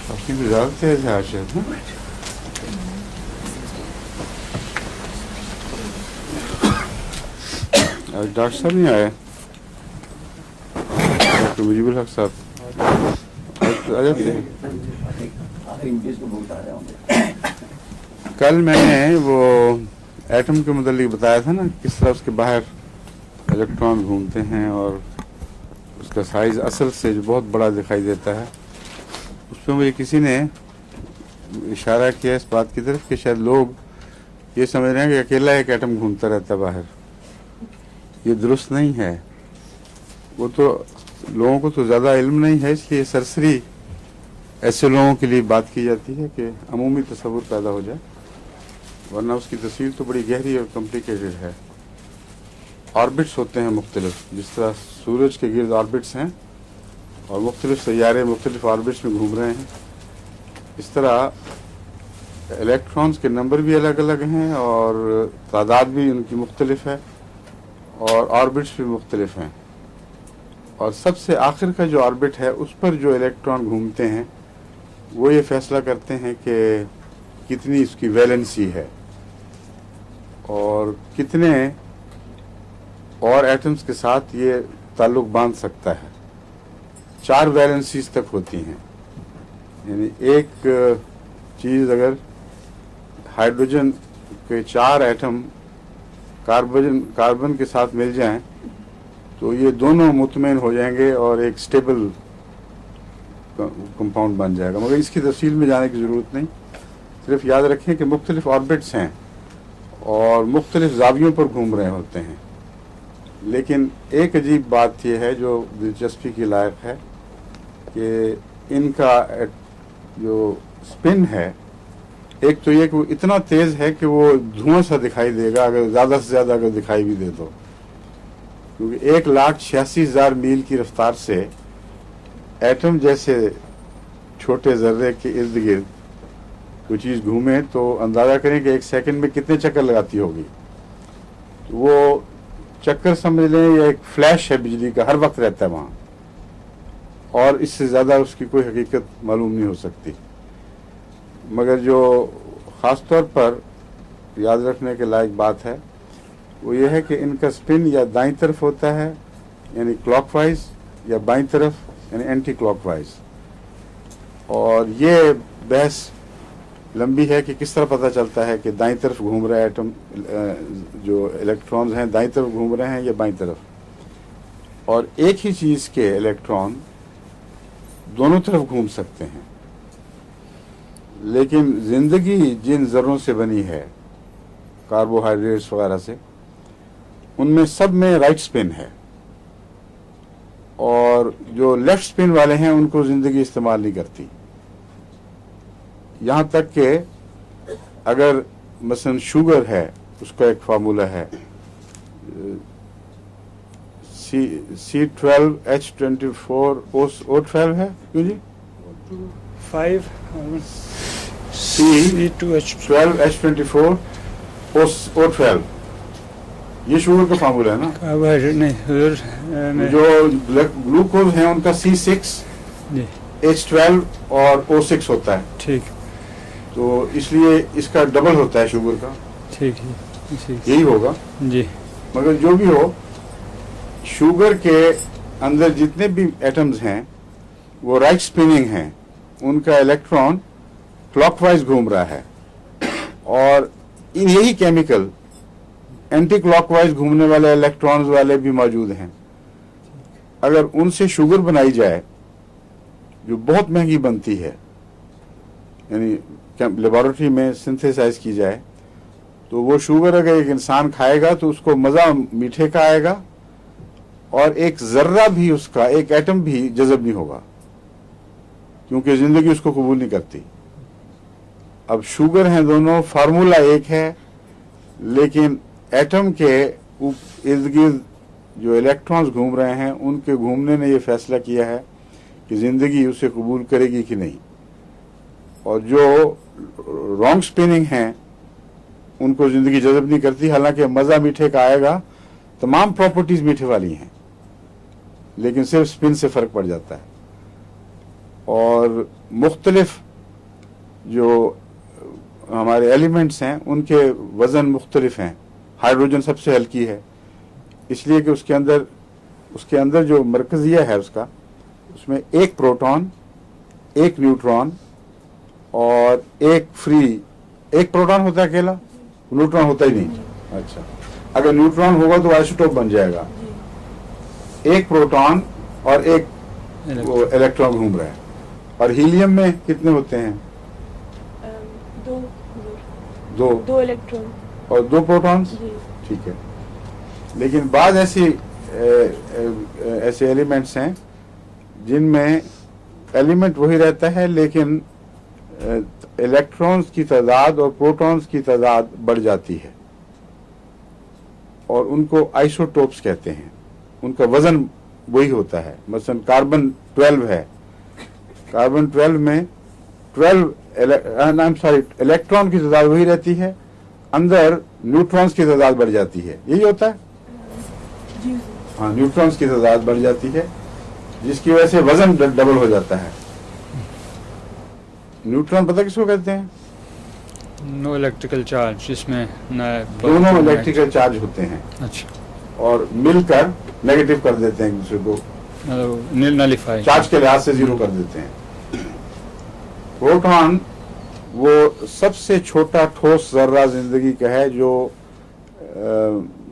आपकी भी ज़्यादा तेज है आज शायद ना? आज डॉक्टर साहब नहीं आए, डॉक्टर मुजीबुल हक साहब आ जाते हैं। कल मैंने वो एटम के मुतालिक बताया था ना, किस तरह उसके बाहर इलेक्ट्रॉन घूमते हैं और उसका साइज असल से जो बहुत बड़ा दिखाई देता है। उस पर मुझे किसी ने इशारा किया इस बात की तरफ कि शायद लोग ये समझ रहे हैं कि अकेला एक एटम घूमता रहता है बाहर। ये दुरुस्त नहीं है। वो तो लोगों को तो ज़्यादा इल्म नहीं है, इसलिए सरसरी ऐसे लोगों के लिए बात की जाती है कि अमूमी तसव्वुर पैदा हो जाए, वरना उसकी तस्वीर तो बड़ी गहरी और कॉम्प्लिकेटेड है। ऑर्बिट्स होते हैं मुख्तलिफ, जिस तरह सूरज के गिर्द ऑर्बिट्स हैं और मुख्तलिफ सैयारे मुख्तलिफ ऑर्बिट्स में घूम रहे हैं, इस तरह इलेक्ट्रॉन्स के नंबर भी अलग अलग हैं और तादाद भी उनकी मुख्तलिफ है और ऑर्बिट्स भी मुख्तलिफ हैं। और सबसे आखिर का जो ऑर्बिट है उस पर जो इलेक्ट्रॉन घूमते हैं वो ये फैसला करते हैं कि कितनी इसकी वैलेंसी है और कितने और एटम्स के साथ ये ताल्लुक बांध सकता है। 4 वैलेंसीज तक होती हैं, यानी एक चीज़ अगर हाइड्रोजन के 4 एटम कार्बन के साथ मिल जाएं तो ये दोनों मुतमईन हो जाएंगे और एक स्टेबल कंपाउंड बन जाएगा। मगर इसकी तफसील में जाने की ज़रूरत नहीं, सिर्फ याद रखें कि मुख्तलिफ ऑर्बिट्स हैं और मुख्तलिफ ज़ावियों पर घूम रहे होते हैं। लेकिन एक अजीब बात यह है जो दिलचस्पी की लायक है कि इनका जो स्पिन है, एक तो ये कि वो इतना तेज़ है कि वो धुआं सा दिखाई देगा अगर ज़्यादा से ज़्यादा अगर दिखाई भी दे तो, क्योंकि 1,86,000 मील की रफ्तार से एटम जैसे छोटे ज़र्रे के इर्द गिर्द कोई चीज़ घूमे तो अंदाज़ा करें कि 1 सेकंड में कितने चक्कर लगाती होगी। तो वो चक्कर समझ लें या एक फ्लैश है बिजली का, हर वक्त रहता है वहाँ और इससे ज़्यादा उसकी कोई हकीकत मालूम नहीं हो सकती। मगर जो ख़ास तौर पर याद रखने के लायक बात है वो ये है कि इनका स्पिन या दाईं तरफ होता है यानी क्लॉकवाइज, या बाईं तरफ यानी एंटी क्लॉकवाइज। और ये बहस लंबी है कि किस तरह पता चलता है कि दाईं तरफ घूम रहा है एटम, जो इलेक्ट्रॉन्स हैं दाईं तरफ घूम रहे हैं या बाईं तरफ। और एक ही चीज़ के इलेक्ट्रॉन दोनों तरफ घूम सकते हैं, लेकिन ज़िंदगी जिन ज़र्रों से बनी है, कार्बोहाइड्रेट्स वगैरह से, उनमें सब में राइट स्पिन है और जो लेफ्ट स्पिन वाले हैं उनको ज़िंदगी इस्तेमाल नहीं करती। यहाँ तक कि अगर मसलन शुगर है, उसका एक फार्मूला है C12H24O12 है, क्यों जी? 5 C12H24O12, ये शुगर का फार्मूला है ना? कार्बोहाइड्रेट नहीं, जो ग्लूकोज है उनका C6H12 और O6 होता है। ठीक, तो इसलिए इसका डबल होता है शुगर का। ठीक है, यही होगा जी। मगर जो भी हो, शुगर के अंदर जितने भी एटम्स हैं वो राइट स्पिनिंग हैं, उनका इलेक्ट्रॉन क्लॉकवाइज घूम रहा है। और इन यही केमिकल एंटी क्लॉकवाइज घूमने वाले इलेक्ट्रॉन्स वाले भी मौजूद हैं। अगर उनसे शुगर बनाई जाए जो बहुत महंगी बनती है, यानी लेबोरेटरी में सिंथेसाइज की जाए, तो वो शुगर अगर एक इंसान खाएगा तो उसको मज़ा मीठे का आएगा और एक ज़र्रा भी उसका, एक एटम भी जज़ब नहीं होगा, क्योंकि ज़िंदगी उसको कबूल नहीं करती। अब शुगर हैं दोनों, फार्मूला एक है, लेकिन एटम के इर्द गिर्द जो इलेक्ट्रॉन्स घूम रहे हैं उनके घूमने ने यह फैसला किया है कि ज़िंदगी उसे कबूल करेगी कि नहीं। और जो रॉन्ग स्पिनिंग हैं उनको जिंदगी जज़ब नहीं करती, हालांकि मज़ा मीठे का आएगा, तमाम प्रॉपर्टीज मीठे वाली हैं, लेकिन सिर्फ स्पिन से फ़र्क पड़ जाता है। और मुख्तलिफ जो हमारे एलिमेंट्स हैं उनके वज़न मुख्तलिफ हैं। हाइड्रोजन सबसे हल्की है, इसलिए कि उसके अंदर जो मरकज़िया है उसका, उसमें एक प्रोटॉन, एक न्यूट्रॉन और एक प्रोटॉन होता है अकेला, न्यूट्रॉन होता ही नहीं। अच्छा, अगर न्यूट्रॉन होगा तो आइसोटोप बन जाएगा। एक प्रोटॉन और एक इलेक्ट्रॉन घूम रहा है। और हीलियम में कितने होते हैं? दो इलेक्ट्रॉन और दो प्रोटॉन्स। ठीक है, लेकिन बाद ऐसे एलिमेंट्स हैं जिनमें एलिमेंट वही रहता है, लेकिन इलेक्ट्रॉन्स की तादाद और प्रोटॉन्स की तादाद बढ़ जाती है, और उनको आइसोटोप्स कहते हैं। उनका वजन वही होता है। मसलन कार्बन 12 है, कार्बन 12 में 12 इलेक्ट्रॉन की तादाद वही रहती है, अंदर न्यूट्रॉन्स की तादाद बढ़ जाती है। यही होता है। हाँ, न्यूट्रॉन्स की तादाद बढ़ जाती है, जिसकी वजह से वजन डबल हो जाता है। न्यूट्रॉन पता किसको कहते हैं? नो इलेक्ट्रिकल चार्ज, जिसमें दोनों इलेक्ट्रिकल चार्ज होते हैं। अच्छा, और मिलकर नेगेटिव कर देते हैं एक दूसरे को, नलिफाई, चार्ज के लिहाज से जीरो कर देते हैं। प्रोटॉन वो सबसे छोटा ठोस जर्रा जिंदगी का है जो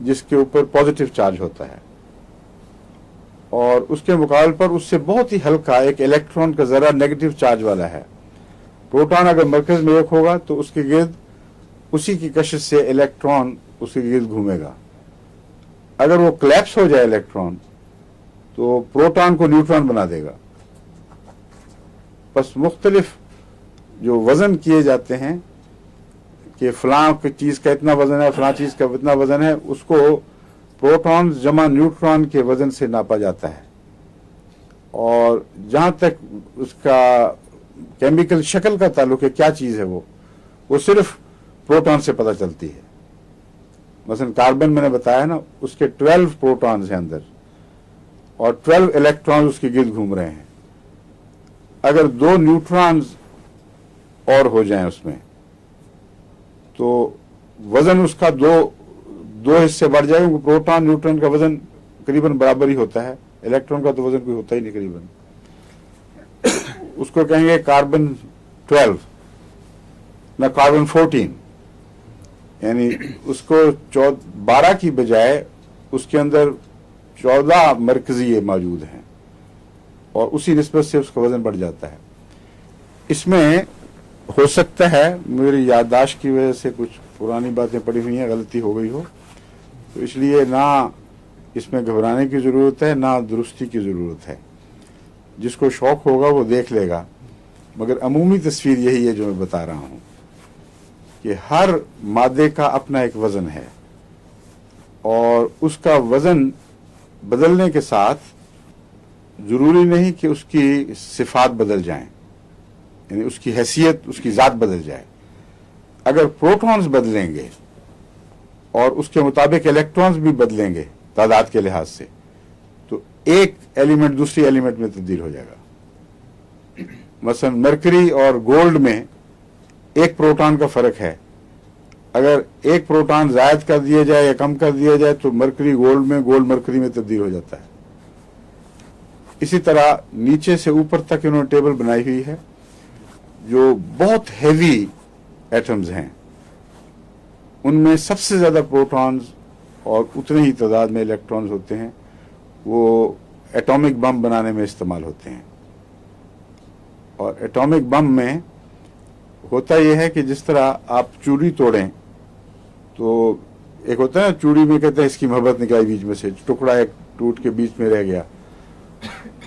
जिसके ऊपर पॉजिटिव चार्ज होता है, और उसके मुकाबले पर उससे बहुत ही हल्का एक इलेक्ट्रॉन का जरा नेगेटिव चार्ज वाला है। प्रोटॉन अगर मरकज में एक होगा तो उसके गिर्द उसी की कशिश से इलेक्ट्रॉन उसके गिर्द घूमेगा। अगर वो क्लैप्स हो जाए इलेक्ट्रॉन, तो प्रोटॉन को न्यूट्रॉन बना देगा। बस मुख्तलिफ जो वजन किए जाते हैं कि फलां चीज का इतना वजन है, फलां चीज का इतना वजन है, उसको प्रोटॉन जमा न्यूट्रॉन के वजन से नापा जाता है। और जहां तक उसका केमिकल शक्ल का ताल्लुक है, क्या चीज है वो सिर्फ प्रोटॉन से पता चलती है। मसलन कार्बन मैंने बताया ना, उसके 12 प्रोटॉन्स हैं अंदर और 12 इलेक्ट्रॉन उसके गिर्द घूम रहे हैं। अगर 2 न्यूट्रॉन्स और हो जाएं उसमें, तो वजन उसका दो हिस्से बढ़ जाएगा, क्योंकि प्रोटॉन न्यूट्रॉन का वजन करीबन बराबर ही होता है, इलेक्ट्रॉन का तो वजन कोई होता ही नहीं करीबन। उसको कहेंगे कार्बन 12 ना कार्बन 14, यानी उसको 12 की बजाय उसके अंदर 14 मरकज़िये मौजूद हैं, और उसी निस्बत से उसका वजन बढ़ जाता है। इसमें हो सकता है मेरी याददाश्त की वजह से कुछ पुरानी बातें पड़ी हुई हैं, गलती हो गई हो, तो इसलिए ना इसमें घबराने की ज़रूरत है ना दुरुस्ती की ज़रूरत है। जिसको शौक होगा वो देख लेगा, मगर अमूमी तस्वीर यही है जो मैं बता रहा हूँ कि हर मादे का अपना एक वज़न है, और उसका वज़न बदलने के साथ ज़रूरी नहीं कि उसकी सिफात बदल जाएं, यानी उसकी हैसियत, उसकी ज़ात बदल जाए। अगर प्रोटॉन्स बदलेंगे और उसके मुताबिक इलेक्ट्रॉन्स भी बदलेंगे तादाद के लिहाज से, तो एक एलिमेंट दूसरी एलिमेंट में तब्दील हो जाएगा। मसलन मरकरी और गोल्ड में एक प्रोटॉन का फर्क है, अगर एक प्रोटॉन जायद कर दिया जाए या कम कर दिया जाए तो मरकरी गोल्ड में, गोल्ड मरकरी में तब्दील हो जाता है। इसी तरह नीचे से ऊपर तक इन्होंने टेबल बनाई हुई है। जो बहुत हैवी एटम्स हैं उनमें सबसे ज्यादा प्रोटॉन्स और उतने ही तादाद में इलेक्ट्रॉन्स होते हैं, वो एटॉमिक बम बनाने में इस्तेमाल होते हैं। और एटॉमिक बम में होता यह है कि जिस तरह आप चूड़ी तोड़ें तो एक होता है ना, चूड़ी में कहते हैं इसकी मोहब्बत निकाली बीच में से, टुकड़ा एक टूट के बीच में रह गया,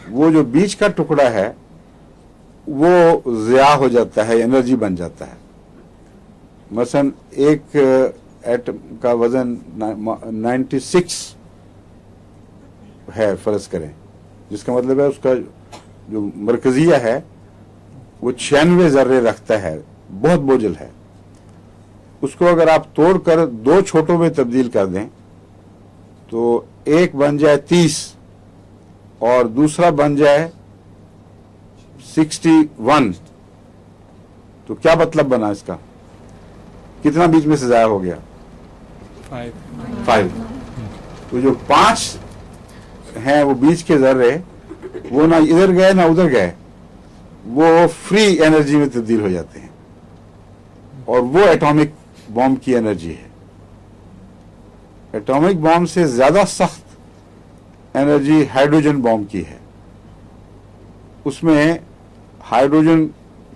वो जो बीच का टुकड़ा है वो ज़िया हो जाता है, एनर्जी बन जाता है। मसलन एक एटम का वजन 96 है फर्ज करें, जिसका मतलब है उसका जो मरकजिया है वो 96 जर्रे रखता है, बहुत बोझल है। उसको अगर आप तोड़कर 2 छोटों में तब्दील कर दें तो एक बन जाए 30 और दूसरा बन जाए 61, तो क्या मतलब बना इसका? कितना बीच में से जाया हो गया? 5। तो जो 5 हैं वो बीच के जर्रे, वो ना इधर गए ना उधर गए, वो फ्री एनर्जी में तब्दील हो जाते हैं, और वो एटॉमिक बॉम्ब की एनर्जी है। एटॉमिक बॉम्ब से ज्यादा सख्त एनर्जी हाइड्रोजन बॉम्ब की है। उसमें हाइड्रोजन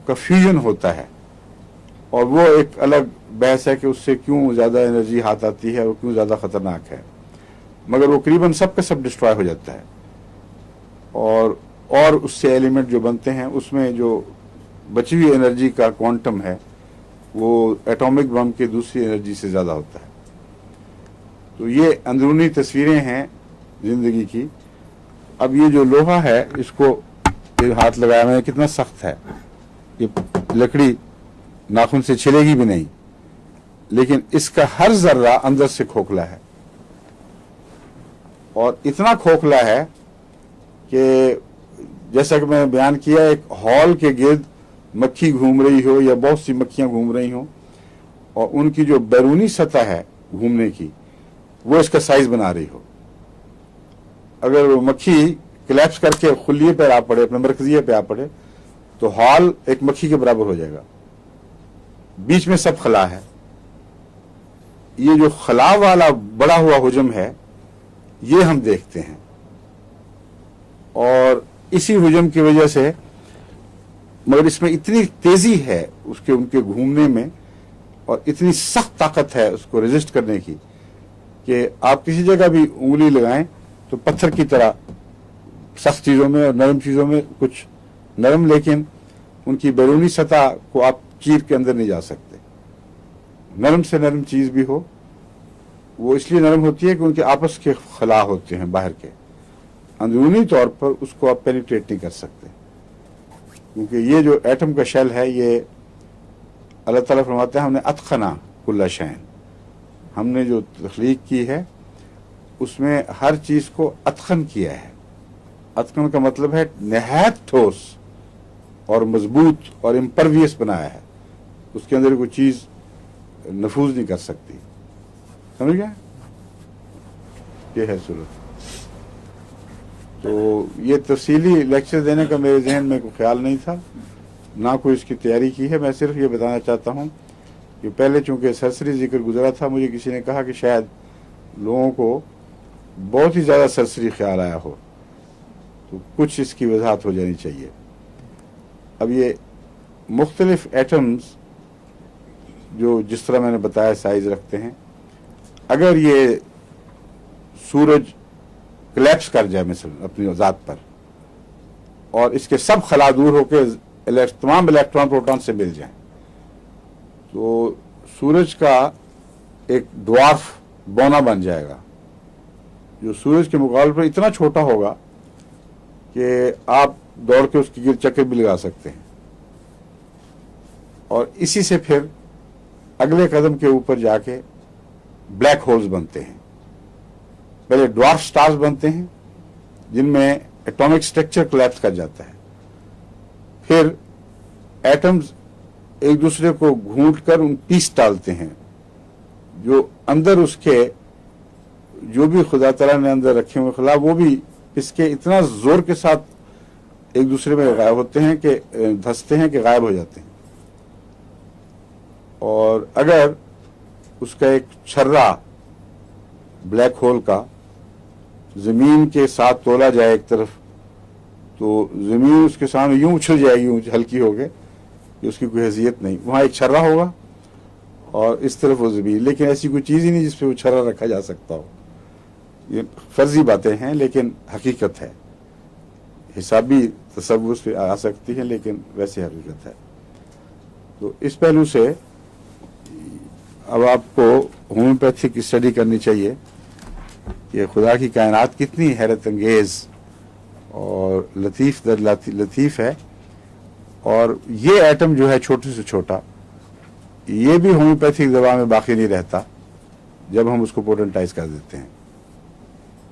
का फ्यूजन होता है, और वो एक अलग बहस है कि उससे क्यों ज्यादा एनर्जी हाथ आती है और क्यों ज्यादा खतरनाक है, मगर वो करीबन सब का सब डिस्ट्रॉय हो जाता है। और उससे एलिमेंट जो बनते हैं उसमें जो बची हुई एनर्जी का क्वांटम है वो एटॉमिक बम की दूसरी एनर्जी से ज्यादा होता है। तो ये अंदरूनी तस्वीरें हैं जिंदगी की। अब ये जो लोहा है, इसको ये हाथ लगाया मैंने, कितना सख्त है। ये लकड़ी नाखून से छिलेगी भी नहीं, लेकिन इसका हर जर्रा अंदर से खोखला है, और इतना खोखला है कि जैसा कि मैंने बयान किया, एक हॉल के गिर्द मक्खी घूम रही हो या बहुत सी मक्खियां घूम रही हो, और उनकी जो बैरूनी सतह है घूमने की, वो इसका साइज बना रही हो। अगर वो मक्खी क्लैप्स करके खुलिये पे आ पड़े, अपने मरकजिये पे आ पड़े, तो हॉल एक मक्खी के बराबर हो जाएगा। बीच में सब खला है। ये जो खला वाला बड़ा हुआ हुजम है, ये हम देखते हैं, और इसी हुजम की वजह से, मगर इसमें इतनी तेजी है उसके उनके घूमने में, और इतनी सख्त ताकत है उसको रेजिस्ट करने की कि आप किसी जगह भी उंगली लगाएं तो पत्थर की तरह सख्त चीजों में और नरम चीजों में कुछ नरम, लेकिन उनकी बैरूनी सतह को आप चीर के अंदर नहीं जा सकते। नरम से नरम चीज भी हो, वो इसलिए नरम होती है कि उनके आपस के खला होते हैं बाहर के, अंदरूनी तौर पर उसको आप पेनिट्रेट नहीं कर सकते। क्योंकि ये जो एटम का शेल है, ये अल्लाह ताला फरमाते हैं हमने अतखना कुल्ला शैन, हमने जो तख्लीक की है उसमें हर चीज को अतखन किया है। अतखन का मतलब है नहायत ठोस और मजबूत और इम्परवियस बनाया है, उसके अंदर कोई चीज नफूज नहीं कर सकती। समझ गया? ये है सूरत। तो ये तफसीली लेक्चर देने का मेरे जहन में कोई ख्याल नहीं था, ना कोई इसकी तैयारी की है। मैं सिर्फ ये बताना चाहता हूँ कि पहले चूंकि सरसरी जिक्र गुजरा था, मुझे किसी ने कहा कि शायद लोगों को बहुत ही ज़्यादा सरसरी ख्याल आया हो, तो कुछ इसकी वजाहत हो जानी चाहिए। अब ये मुख्तलिफ एटम्स जो जिस तरह मैंने बताया साइज रखते हैं, अगर ये सूरज क्लैप्स कर जाए मिसल अपनी ज़ात पर, और इसके सब खला दूर होकर तमाम इलेक्ट्रॉन प्रोटॉन से मिल जाएं, तो सूरज का एक ड्वार्फ बौना बन जाएगा, जो सूरज के मुकाबले पर इतना छोटा होगा कि आप दौड़ के उसके गिर चक्कर भी लगा सकते हैं। और इसी से फिर अगले कदम के ऊपर जाके ब्लैक होल्स बनते हैं। पहले ड्वार्फ स्टार्स बनते हैं जिनमें एटॉमिक स्ट्रक्चर कोलैप्स कर जाता है, फिर एटम्स एक दूसरे को घूंट कर उन पीस डालते हैं, जो अंदर उसके जो भी खुदा तआला ने अंदर रखे हुए खला, वो भी इसके इतना जोर के साथ एक दूसरे में गायब होते हैं कि धंसते हैं कि गायब हो जाते हैं। और अगर उसका एक छर्रा ब्लैक होल का जमीन के साथ तोला जाए एक तरफ, तो जमीन उसके सामने यूं उछल जाएगी, यूं हल्की हो गए कि उसकी कोई हैसियत नहीं। वहां एक छर्रा होगा और इस तरफ वो जमीन, लेकिन ऐसी कोई चीज ही नहीं जिसपे वो छर्रा रखा जा सकता हो। ये फर्जी बातें हैं लेकिन हकीकत है, हिसाबी तसव्वुर से आ सकती है लेकिन वैसे हकीकत है। तो इस पहलू से अब आपको होम्योपैथी की स्टडी करनी चाहिए कि खुदा की कायनात कितनी हैरत अंगेज और लतीफ़ दर लतीफ़ है। और ये एटम जो है छोटे से छोटा, ये भी होम्योपैथिक दवा में बाकी नहीं रहता जब हम उसको पोटेंटाइज कर देते हैं।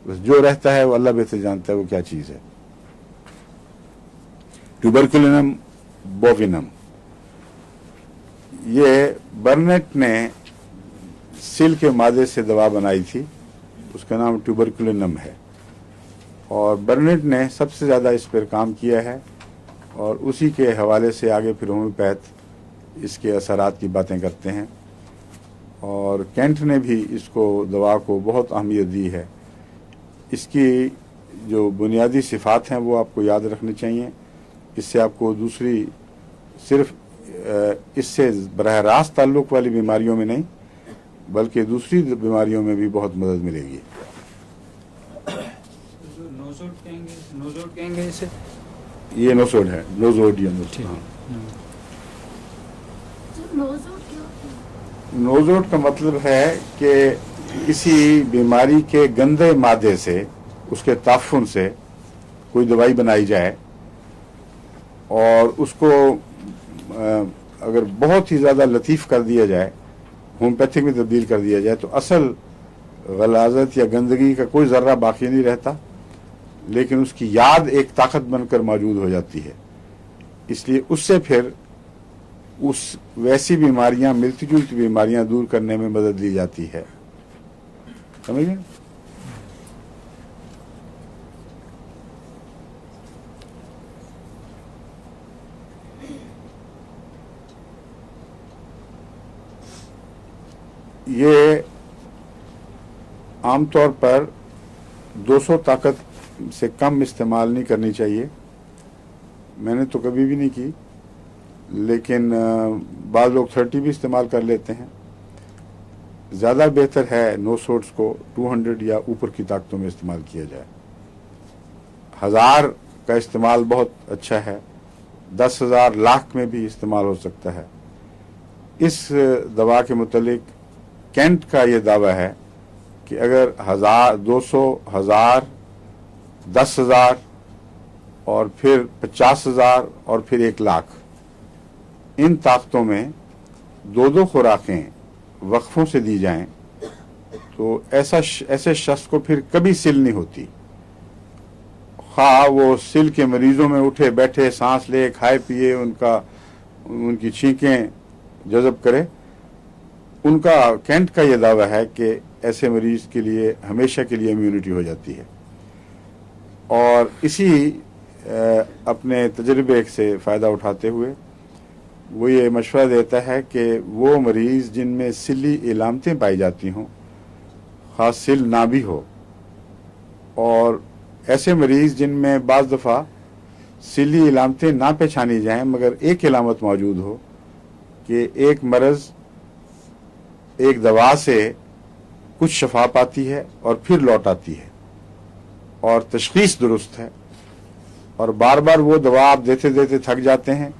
बस जो रहता है वो अल्लाह बेहतर जानता है वो क्या चीज है। ट्यूबरकुलिनम बोविनम, ये बर्नेट ने सिल के मादे से दवा बनाई थी, उसका नाम ट्यूबरकुलिनम है, और बर्नेट ने सबसे ज़्यादा इस पर काम किया है, और उसी के हवाले से आगे फिर होम्योपैथ इसके असरात की बातें करते हैं। और कैंट ने भी इसको दवा को बहुत अहमियत दी है। इसकी जो बुनियादी सिफ़ात हैं वो आपको याद रखनी चाहिए। इससे आपको दूसरी सिर्फ इससे बरह रास्त ताल्लुक़ वाली बीमारियों में नहीं बल्कि दूसरी बीमारियों में भी बहुत मदद मिलेगी। नोजोड कहेंगे इसे? ये नोसोड है, नोजोडियम। हाँ, नोजोड का मतलब है कि किसी बीमारी के गंदे मादे से, उसके ताफुन से कोई दवाई बनाई जाए और उसको अगर बहुत ही ज़्यादा लतीफ़ कर दिया जाए, होम्योपैथिक में तब्दील कर दिया जाए, तो असल गलाजत या गंदगी का कोई ज़र्रा बाकी नहीं रहता, लेकिन उसकी याद एक ताकत बनकर मौजूद हो जाती है। इसलिए उससे फिर उस वैसी बीमारियां, मिलती जुलती बीमारियां दूर करने में मदद ली जाती है। समझ गए? ये आमतौर पर 200 ताकत से कम इस्तेमाल नहीं करनी चाहिए। मैंने तो कभी भी नहीं की, लेकिन बाद लोग 30 भी इस्तेमाल कर लेते हैं। ज़्यादा बेहतर है नोसोड्स को 200 या ऊपर की ताकतों में इस्तेमाल किया जाए। 1000 का इस्तेमाल बहुत अच्छा है, 10,000 लाख में भी इस्तेमाल हो सकता है। इस दवा के मुतालिक कैंट का ये दावा है कि अगर 1000, 200, 1000, 10,000 और फिर 50,000 और फिर 1 लाख, इन ताकतों में 2-2 खुराकें वक्फों से दी जाएं तो ऐसे शख्स को फिर कभी सिल नहीं होती। हाँ, वो सिल के मरीजों में उठे बैठे, सांस ले, खाए पिए, उनकी छींकें जज़ब करे, उनका कैंट का ये दावा है कि ऐसे मरीज के लिए हमेशा के लिए इम्यूनिटी हो जाती है। और इसी अपने तजर्बे से फ़ायदा उठाते हुए वो ये मशवरा देता है कि वो मरीज़ जिनमें सिली इलामतें पाई जाती हों, ख़ास सिल ना भी हो, और ऐसे मरीज़ जिनमें बाज़ दफ़ा सिली इलामतें ना पहचानी जाएं मगर एक इलामत मौजूद हो कि एक मर्ज़ एक दवा से कुछ शफा पाती है और फिर लौट आती है और तशख़ीस दुरुस्त है, और बार बार वो दवा आप देते देते थक जाते हैं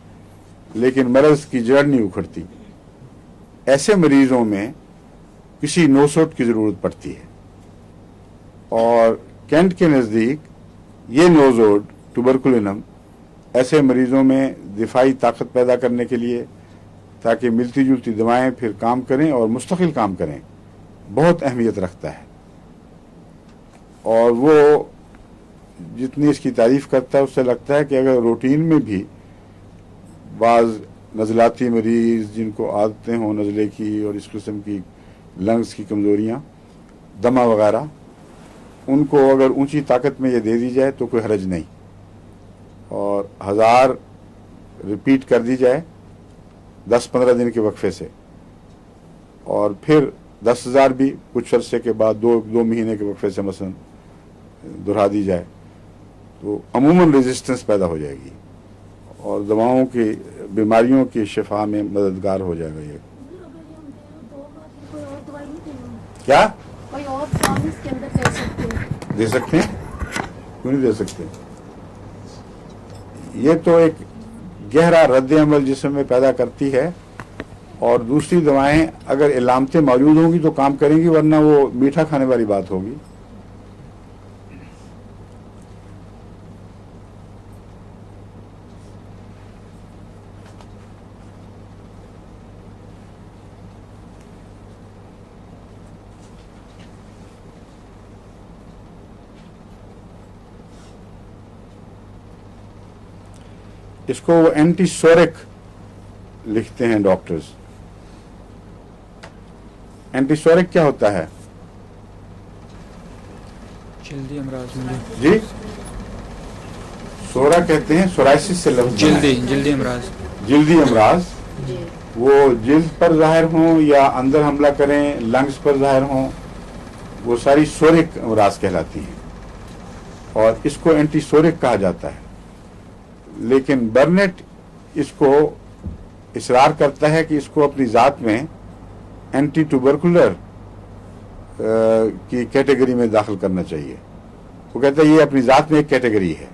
लेकिन मर्ज़ की जड़ नहीं उखड़ती, ऐसे मरीजों में किसी नोसोड की ज़रूरत पड़ती है। और कैंट के नज़दीक ये नोजोड ट्यूबरकुलिनम ऐसे मरीजों में दिफाई ताकत पैदा करने के लिए, ताकि मिलती जुलती दवाएं फिर काम करें और मुस्तकिल काम करें, बहुत अहमियत रखता है। और वो जितनी इसकी तारीफ़ करता है उससे लगता है कि अगर रूटीन में भी बाज़ नज़लाती मरीज़ जिनको आदतें हों नज़ले की और इस किस्म की लंग्स की कमज़ोरियाँ, दमा वगैरह, उनको अगर ऊंची ताकत में ये दे दी जाए तो कोई हरज नहीं, और 1000 रिपीट कर दी जाए 10-15 दिन के वक्फे से, और फिर 10,000 भी कुछ अरसे के बाद 2 महीने के वक्फे से मसलन दोहरा दी जाए तो अमूमन रेजिस्टेंस पैदा हो जाएगी और दवाओं की बीमारियों की शिफा में मददगार हो जाएगा। ये क्या कोई और फॉर्म इसके अंदर दे सकते हैं? क्यों नहीं दे सकते? ये तो एक गहरा रद्द अमल जिस्म में पैदा करती है, और दूसरी दवाएं अगर इलामतें मौजूद होंगी तो काम करेंगी, वरना वो मीठा खाने वाली बात होगी। इसको वो एंटीसोरिक लिखते हैं डॉक्टर्स। एंटीसोरिक क्या होता है जल्दी अमराज में जी? सोरा कहते हैं, सोराइसिस से लफ्ज बना है। जल्दी अमराज जिल्दी अमराज, वो जिल्द पर जाहिर हों या अंदर हमला करें, लंग्स पर जाहिर हों, वो सारी सोरिक अमराज कहलाती हैं और इसको एंटीसोरिक कहा जाता है। लेकिन बर्नेट इसको इसरार करता है कि इसको अपनी ज़ात में एंटी ट्यूबरकुलर की कैटेगरी में दाखिल करना चाहिए। वो कहता है ये अपनी ज़ात में एक कैटेगरी है।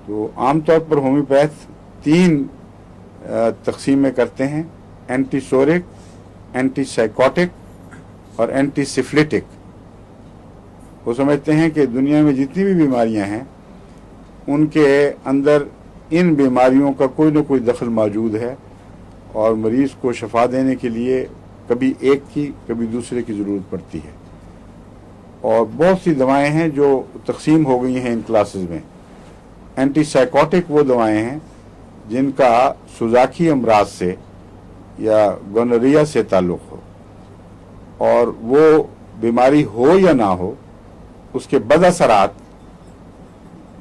तो आमतौर पर होम्योपैथ 3 तकसीम में करते हैं, एंटीसोरिक, एंटीसाइकोटिक और एंटीसिफिलिटिक। वो समझते हैं कि दुनिया में जितनी भी बीमारियां हैं उनके अंदर इन बीमारियों का कोई न कोई दखल मौजूद है और मरीज को शफा देने के लिए कभी एक की कभी दूसरे की ज़रूरत पड़ती है। और बहुत सी दवाएं हैं जो तकसीम हो गई हैं इन क्लासेस में। एंटीसाइकोटिक वो दवाएं हैं जिनका सुजाकी अमराज से या गोनोरिया से ताल्लुक़ हो और वो बीमारी हो या ना हो उसके बदअसरात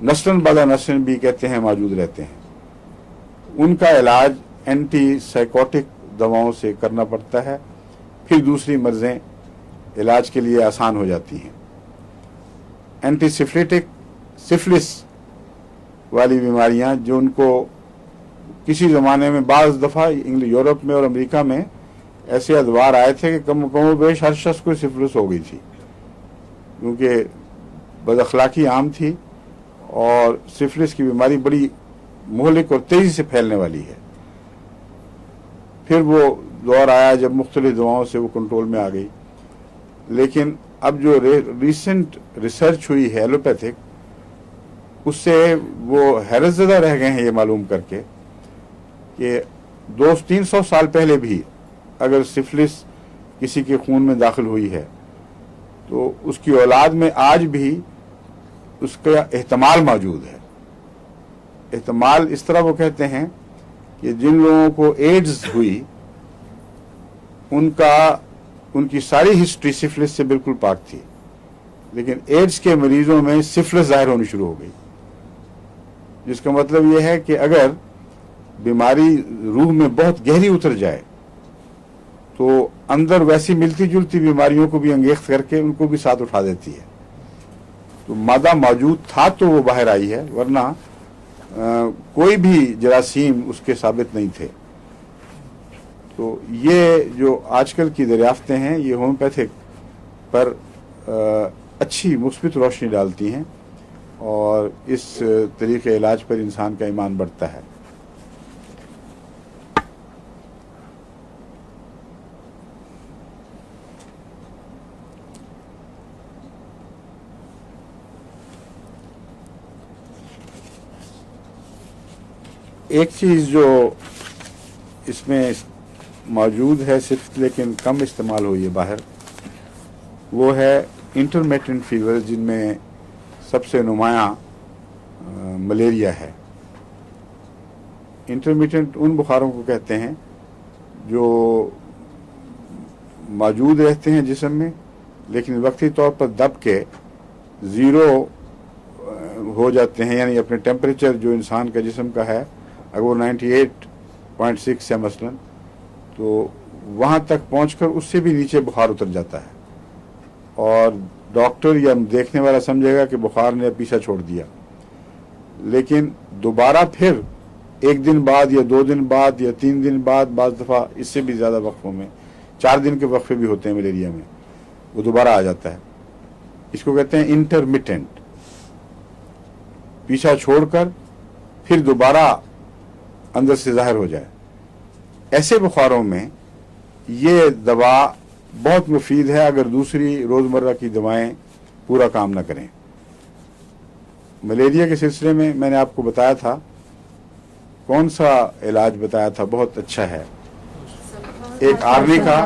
नस्लन बदा नस्लन भी कहते हैं मौजूद रहते हैं। उनका इलाज एंटीसाइकोटिक दवाओं से करना पड़ता है, फिर दूसरी मर्ज़ें इलाज के लिए आसान हो जाती हैं। एंटीसिफिलिटिक, सिफिलिस वाली बीमारियां जो उनको किसी ज़माने में बाज़ दफ़ा यूरोप में और अमेरिका में ऐसे अदवार आए थे कि कम बेश हर शख्स को सिफिलिस हो गई थी, क्योंकि बदअखलाकी आम थी और सिफिलिस की बीमारी बड़ी मोहलिक और तेज़ी से फैलने वाली है। फिर वो दौर आया जब मुख्तलिफ दवाओं से वो कंट्रोल में आ गई। लेकिन अब जो रिसेंट रिसर्च हुई है एलोपैथिक, उससे वो हैरतज़दा रह गए हैं ये मालूम करके कि 200-300 साल पहले भी अगर सिफिलिस किसी के खून में दाखिल हुई है तो उसकी औलाद में आज भी उसका एहतमाल मौजूद है। एहतमाल इस तरह वो कहते हैं कि जिन लोगों को एड्स हुई उनकी सारी हिस्ट्री सिफिलिस से बिल्कुल पाक थी, लेकिन एड्स के मरीजों में सिफिलिस जाहिर होनी शुरू हो गई, जिसका मतलब यह है कि अगर बीमारी रूह में बहुत गहरी उतर जाए तो अंदर वैसी मिलती जुलती बीमारियों को भी अंगेख्त करके उनको भी साथ उठा देती है। तो मादा मौजूद था तो वो बाहर आई है, वरना कोई भी जरासीम उसके साबित नहीं थे। तो ये जो आजकल की दरियाफ्तें हैं ये होम्योपैथिक पर अच्छी मुस्बित रोशनी डालती हैं और इस तरीके इलाज पर इंसान का ईमान बढ़ता है। एक चीज़ जो इसमें मौजूद है सिर्फ लेकिन कम इस्तेमाल हुई है बाहर, वो है इंटरमिटेंट फीवर, जिनमें सबसे नुमायाँ मलेरिया है। इंटरमिटेंट उन बुखारों को कहते हैं जो मौजूद रहते हैं जिस्म में, लेकिन वक्ती तौर पर दब के ज़ीरो हो जाते हैं, यानी अपने टेम्परेचर जो इंसान का जिस्म का है अगर वो 98.6 है मसलन, तो वहाँ तक पहुँचकर उससे भी नीचे बुखार उतर जाता है और डॉक्टर या देखने वाला समझेगा कि बुखार ने पीछा छोड़ दिया। लेकिन दोबारा फिर 1 दिन बाद या 2 दिन बाद या 3 दिन बाद, बाज़ दफ़ा इससे भी ज़्यादा वक्फों में 4 दिन के वक्फे भी होते हैं मलेरिया में, वो दोबारा आ जाता है। इसको कहते हैं इंटरमिटेंट, पीछा छोड़कर फिर दोबारा अंदर से ज़ाहिर हो जाए। ऐसे बुखारों में ये दवा बहुत मुफीद है अगर दूसरी रोज़मर्रा की दवाएं पूरा काम न करें। मलेरिया के सिलसिले में मैंने आपको बताया था, कौन सा इलाज बताया था बहुत अच्छा है। एक आर्नी का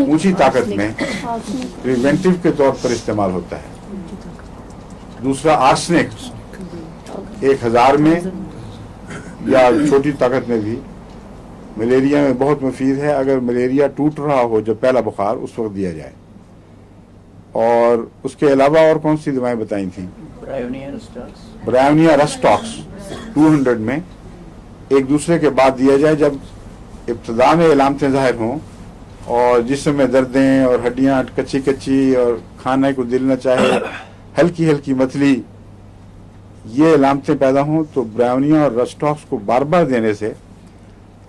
ऊंची ताकत में प्रिवेंटिव के तौर पर इस्तेमाल होता है। दूसरा आर्सेनिक 1000 में या छोटी ताकत में भी मलेरिया में बहुत मुफीद है। अगर मलेरिया टूट रहा हो जब पहला बुखार, उस वक्त दिया जाए। और उसके अलावा और कौन सी दवाएं बताई थी? ब्रायोनिया रस्टॉक्स 200 में एक दूसरे के बाद दिया जाए जब इब्तदा में अलामतें ज़ाहिर हों और जिस्म में दर्दें और हड्डियां कच्ची कच्ची और खाने को दिल न चाहे, हल्की हल्की मतली, ये अलामतें पैदा हों तो ब्रायोनिया और रस्टॉक्स को बार बार देने से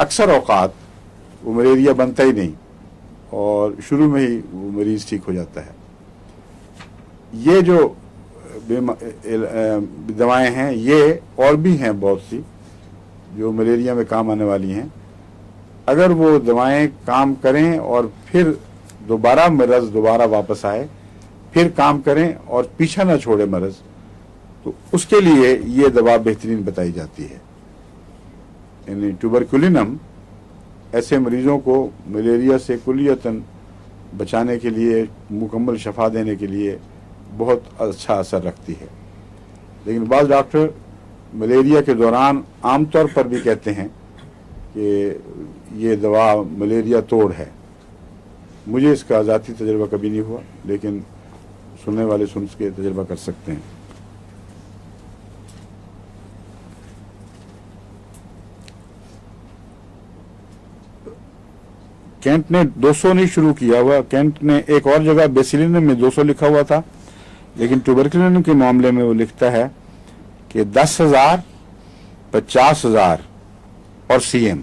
अक्सर औकात वो मलेरिया बनता ही नहीं और शुरू में ही वो मरीज ठीक हो जाता है। ये जो दवाएं हैं, ये और भी हैं बहुत सी जो मलेरिया में काम आने वाली हैं। अगर वो दवाएं काम करें और फिर दोबारा मरज दोबारा वापस आए, फिर काम करें और पीछा ना छोड़े मरज, तो उसके लिए ये दवा बेहतरीन बताई जाती है। यानी ट्यूबरकुलिनम ऐसे मरीजों को मलेरिया से कुलियतन बचाने के लिए, मुकम्मल शफा देने के लिए बहुत अच्छा असर रखती है। लेकिन बाज़ डॉक्टर मलेरिया के दौरान आमतौर पर भी कहते हैं कि ये दवा मलेरिया तोड़ है। मुझे इसका ज़ाती तजर्बा कभी नहीं हुआ, लेकिन सुनने वाले सुन के तजर्बा कर सकते हैं। कैंट ने 200 नहीं शुरू किया हुआ। कैंट ने एक और जगह बेसिलिनम में 200 लिखा हुआ था, लेकिन ट्यूबरकुलिनम के मामले में वो लिखता है कि 10,000, 50,000 और CM,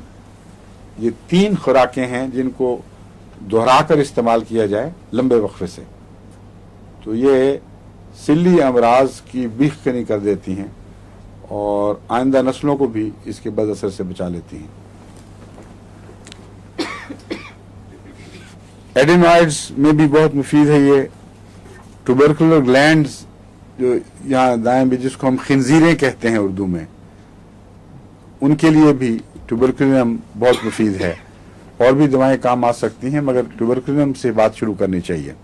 ये 3 खुराकें हैं जिनको दोहराकर इस्तेमाल किया जाए लंबे वक्फे से, तो ये सिल्ली अमराज की बीखकनी कर देती हैं और आइंदा नस्लों को भी इसके बद असर से बचा लेती हैं। एडेनॉइड्स में भी बहुत मुफीद है ये। ट्यूबरकुलर ग्लैंड्स जो यहाँ दाएं भी, जिसको हम खिंजीरें कहते हैं उर्दू में, उनके लिए भी ट्यूबरकुलिनम बहुत मुफीद है। और भी दवाएं काम आ सकती हैं, मगर ट्यूबरकुलिनम से बात शुरू करनी चाहिए।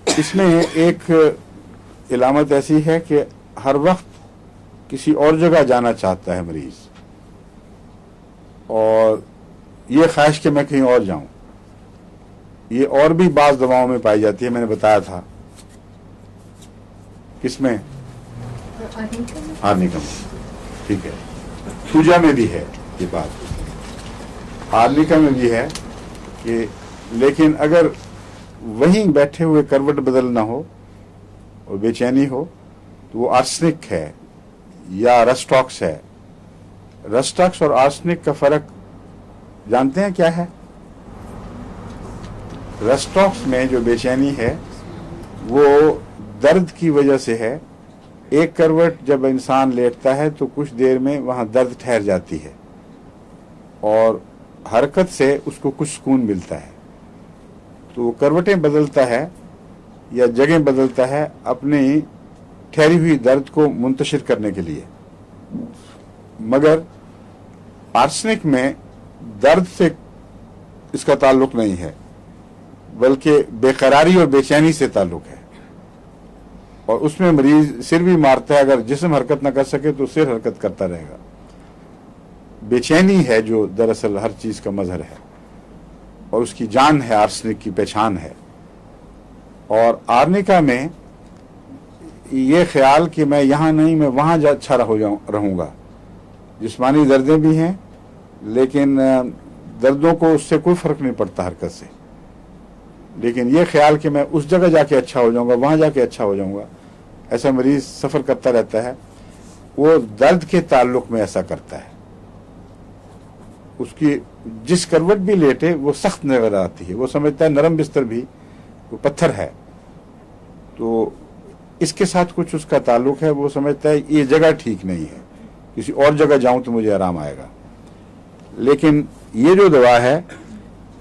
इसमें एक इलामत ऐसी है कि हर वक्त किसी और जगह जाना चाहता है मरीज, और ये ख्वाहिश कि मैं कहीं और जाऊं, ये और भी बाज़ दवाओं में पाई जाती है। मैंने बताया था किसमें? आर्निकम, ठीक है। पूजा में भी है ये बात, आर्निका में भी है कि, लेकिन अगर वहीं बैठे हुए करवट बदल ना हो और बेचैनी हो तो वो आर्सेनिक है या रस्टॉक्स है। रस्टॉक्स और आर्सेनिक का फर्क जानते हैं क्या है? रस्टॉक्स में जो बेचैनी है वो दर्द की वजह से है। एक करवट जब इंसान लेटता है तो कुछ देर में वहां दर्द ठहर जाती है और हरकत से उसको कुछ सुकून मिलता है, तो वो करवटें बदलता है या जगह बदलता है अपनी ठहरी हुई दर्द को मुंतशिर करने के लिए। मगर आर्सेनिक में दर्द से इसका ताल्लुक नहीं है, बल्कि बेकरारी और बेचैनी से ताल्लुक है। और उसमें मरीज सिर भी मारता है, अगर जिस्म हरकत न कर सके तो सिर हरकत करता रहेगा। बेचैनी है जो दरअसल हर चीज का मजहर है और उसकी जान है, आर्सेनिक की पहचान है। और आर्निका में ये ख्याल कि मैं यहाँ नहीं, मैं वहाँ अच्छा रहूँगा। जिस्मानी दर्दें भी हैं, लेकिन दर्दों को उससे कोई फ़र्क नहीं पड़ता हरकत से, लेकिन ये ख्याल कि मैं उस जगह जाके अच्छा हो जाऊँगा, वहाँ जाके अच्छा हो जाऊँगा, ऐसा मरीज़ सफ़र करता रहता है। वो दर्द के ताल्लुक में ऐसा करता है। उसकी जिस करवट भी लेटे वो सख्त नजर आती है, वो समझता है नरम बिस्तर भी वो पत्थर है, तो इसके साथ कुछ उसका ताल्लुक है। वो समझता है ये जगह ठीक नहीं है, किसी और जगह जाऊं तो मुझे आराम आएगा। लेकिन ये जो दवा है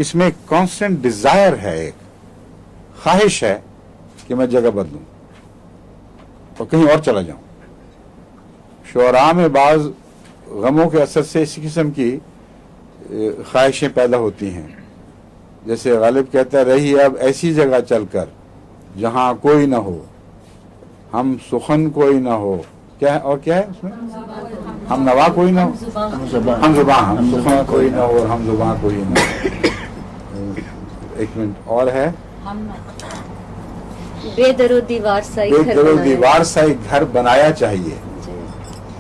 इसमें कांस्टेंट डिजायर है, एक ख्वाहिश है कि मैं जगह बदलूं और कहीं और चला जाऊं। शुअरा में बाज गमों के असर से इसी किस्म की ख्वाहिशें पैदा होती हैं जैसे गालिब कहता है, रही अब ऐसी जगह चलकर जहां कोई ना हो, हम सुखन कोई ना हो, क्या है और क्या है उसमें, हम नवा कोई ना हो, हम जुबां, हम सुखन कोई ना हो और हम जुबां कोई ना हो। एक मिनट और है, बेदरो दीवार साई घर बेदरो बनाया। दीवार साई घर बनाया चाहिए,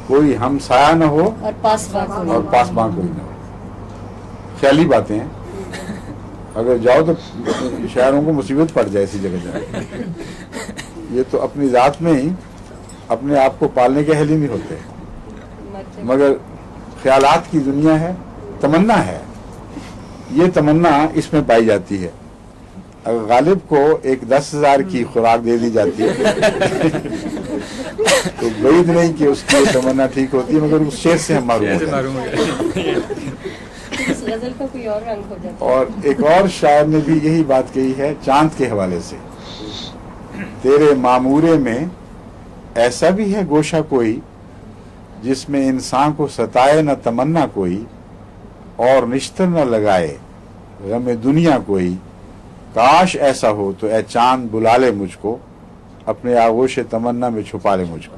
कोई हम साया न हो और पासबां कोई और पासबां कोई न हो। ख्याली बातें हैं, अगर जाओ तो शायरों को मुसीबत पड़ जाए ऐसी जगह जाए। ये तो अपनी जात में ही अपने आप को पालने के अहल ही नहीं होते, मगर ख्यालात की दुनिया है, तमन्ना है, ये तमन्ना इसमें पाई जाती है। अगर गालिब को एक 10,000 की खुराक दे दी जाती है तो बैद नहीं कि उसकी तमन्ना ठीक होती है, मगर उस शेर से हम मालूम होते हैं। इस गजल का कोई और रंग हो जाता है। और एक और शायर ने भी यही बात कही है चांद के हवाले से, तेरे मामूरे में ऐसा भी है गोशा कोई जिसमें इंसान को सताए न तमन्ना कोई, और निश्तर न लगाए गम दुनिया कोई, काश ऐसा हो तो ए चांद बुला ले मुझको, अपने आगोश तमन्ना में छुपा ले मुझको।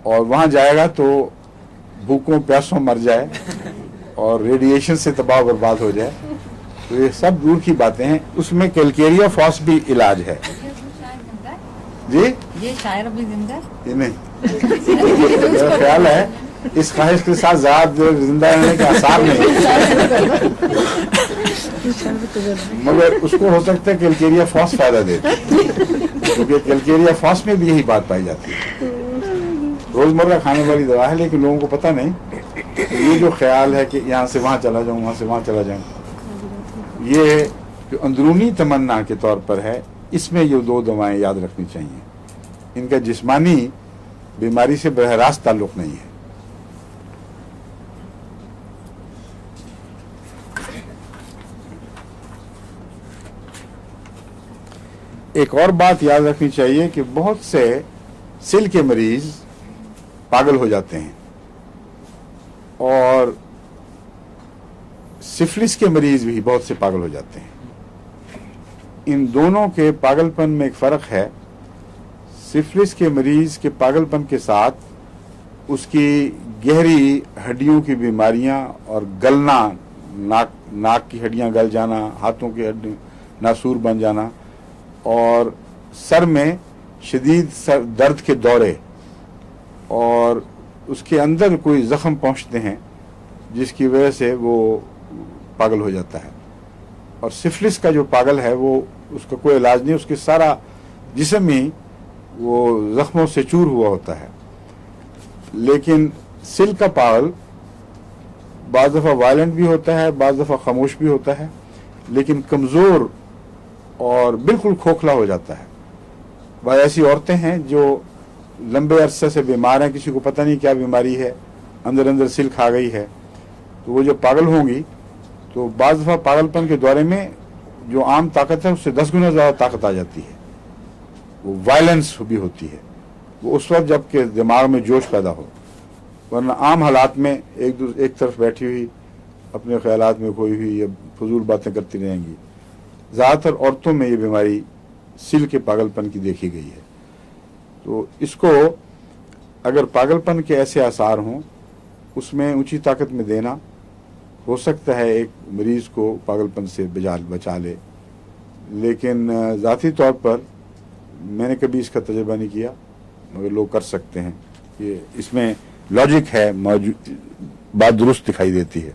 और वहां जाएगा तो भूखों प्यासों मर जाए और रेडिएशन से तबाह बर्बाद हो जाए, तो ये सब दूर की बातें हैं। उसमें कैलकेरिया फॉस भी इलाज है जी। ये शायर अभी जिंदा है? ये नहीं, मेरा ख्याल है इस ख्वाहिश के साथ ज्यादा जिंदा रहने के आसार नहीं, मगर उसको हो सकता है कैलकेरिया फॉस फायदा देता है, क्योंकि कैलकेरिया फॉस में भी यही बात पाई जाती है। रोजमर्रा खाने वाली दवा है, लेकिन लोगों को पता नहीं। ये जो ख्याल है कि यहाँ से वहाँ चला जाऊँ, वहाँ से वहाँ चला जाऊँ, ये जो अंदरूनी तमन्ना के तौर पर है, इसमें ये 2 दवाएं याद रखनी चाहिए। इनका जिस्मानी बीमारी से बरह रास्त ताल्लुक नहीं है। एक और बात याद रखनी चाहिए कि बहुत से सिल के मरीज पागल हो जाते हैं और सिफिलिस के मरीज भी बहुत से पागल हो जाते हैं। इन दोनों के पागलपन में एक फर्क है। सिफिलिस के मरीज के पागलपन के साथ उसकी गहरी हड्डियों की बीमारियां और गलना, नाक की हड्डियां गल जाना, हाथों की हड्डी नासूर बन जाना, और सर में शदीद दर्द के दौरे, और उसके अंदर कोई जख्म पहुंचते हैं जिसकी वजह से वो पागल हो जाता है। और सिफिलिस का जो पागल है वो उसका कोई इलाज नहीं, उसके सारा जिस्म ही वो जख्मों से चूर हुआ होता है। लेकिन सिल का पागल बाज़ दफ़ा वायलेंट भी होता है, बाज़ दफ़ा खामोश भी होता है, लेकिन कमज़ोर और बिल्कुल खोखला हो जाता है। वह ऐसी औरतें हैं जो लंबे अरसे से बीमार हैं, किसी को पता नहीं क्या बीमारी है, अंदर अंदर सिल खा गई है, तो वो जब पागल होंगी तो बाज़ दफ़ा पागलपन के दौरे में जो आम ताकत है उससे 10 गुना ज़्यादा ताकत आ जाती है। वो वायलेंस भी होती है, वो उस वक्त जबकि दिमाग में जोश पैदा हो, वरना आम हालात में एक तरफ बैठी हुई अपने ख्यालात में खोई हुई या फजूल बातें करती रहेंगी। ज़्यादातर औरतों में ये बीमारी सिल के पागलपन की देखी गई है। तो इसको अगर पागलपन के ऐसे आसार हों, उसमें ऊंची ताकत में देना हो सकता है एक मरीज़ को पागलपन से बचा ले, लेकिन ज़ाती तौर पर मैंने कभी इसका तजुर्बा नहीं किया, मगर लोग कर सकते हैं। ये इसमें लॉजिक है, बात दुरुस्त दिखाई देती है।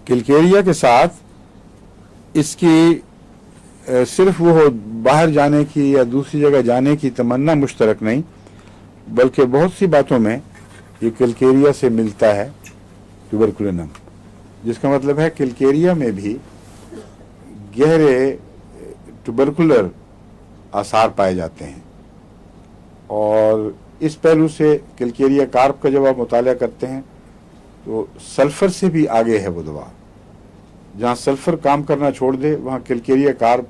किलकेरिया के साथ इसकी सिर्फ वो बाहर जाने की या दूसरी जगह जाने की तमन्ना मुश्तरक नहीं, बल्कि बहुत सी बातों में ये किलकेरिया से मिलता है ट्यूबरकुलिनम, जिसका मतलब है किलकेरिया में भी गहरे ट्यूबरकुलर आसार पाए जाते हैं। और इस पहलू से किलकेरिया कार्प का जब आप मुताला करते हैं तो सल्फर से भी आगे है वो दवा। जहाँ सल्फर काम करना छोड़ दे वहाँ किलकेरिया कार्प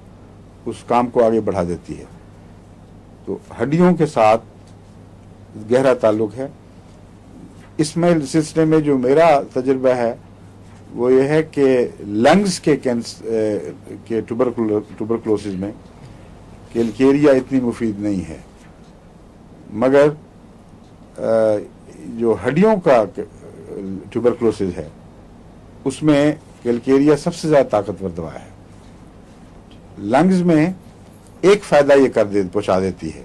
उस काम को आगे बढ़ा देती है। तो हड्डियों के साथ गहरा ताल्लुक है। इसमें सिलसिले में जो मेरा तजुर्बा है वो ये है कि लंग्स के ट्यूबरकुलोसिस में कैलकेरिया इतनी मुफीद नहीं है, मगर जो हड्डियों का ट्यूबरकुलोसिस है उसमें कैलकेरिया सबसे ज़्यादा ताकतवर दवा है। लंग्स में एक फ़ायदा ये पहुंचा देती है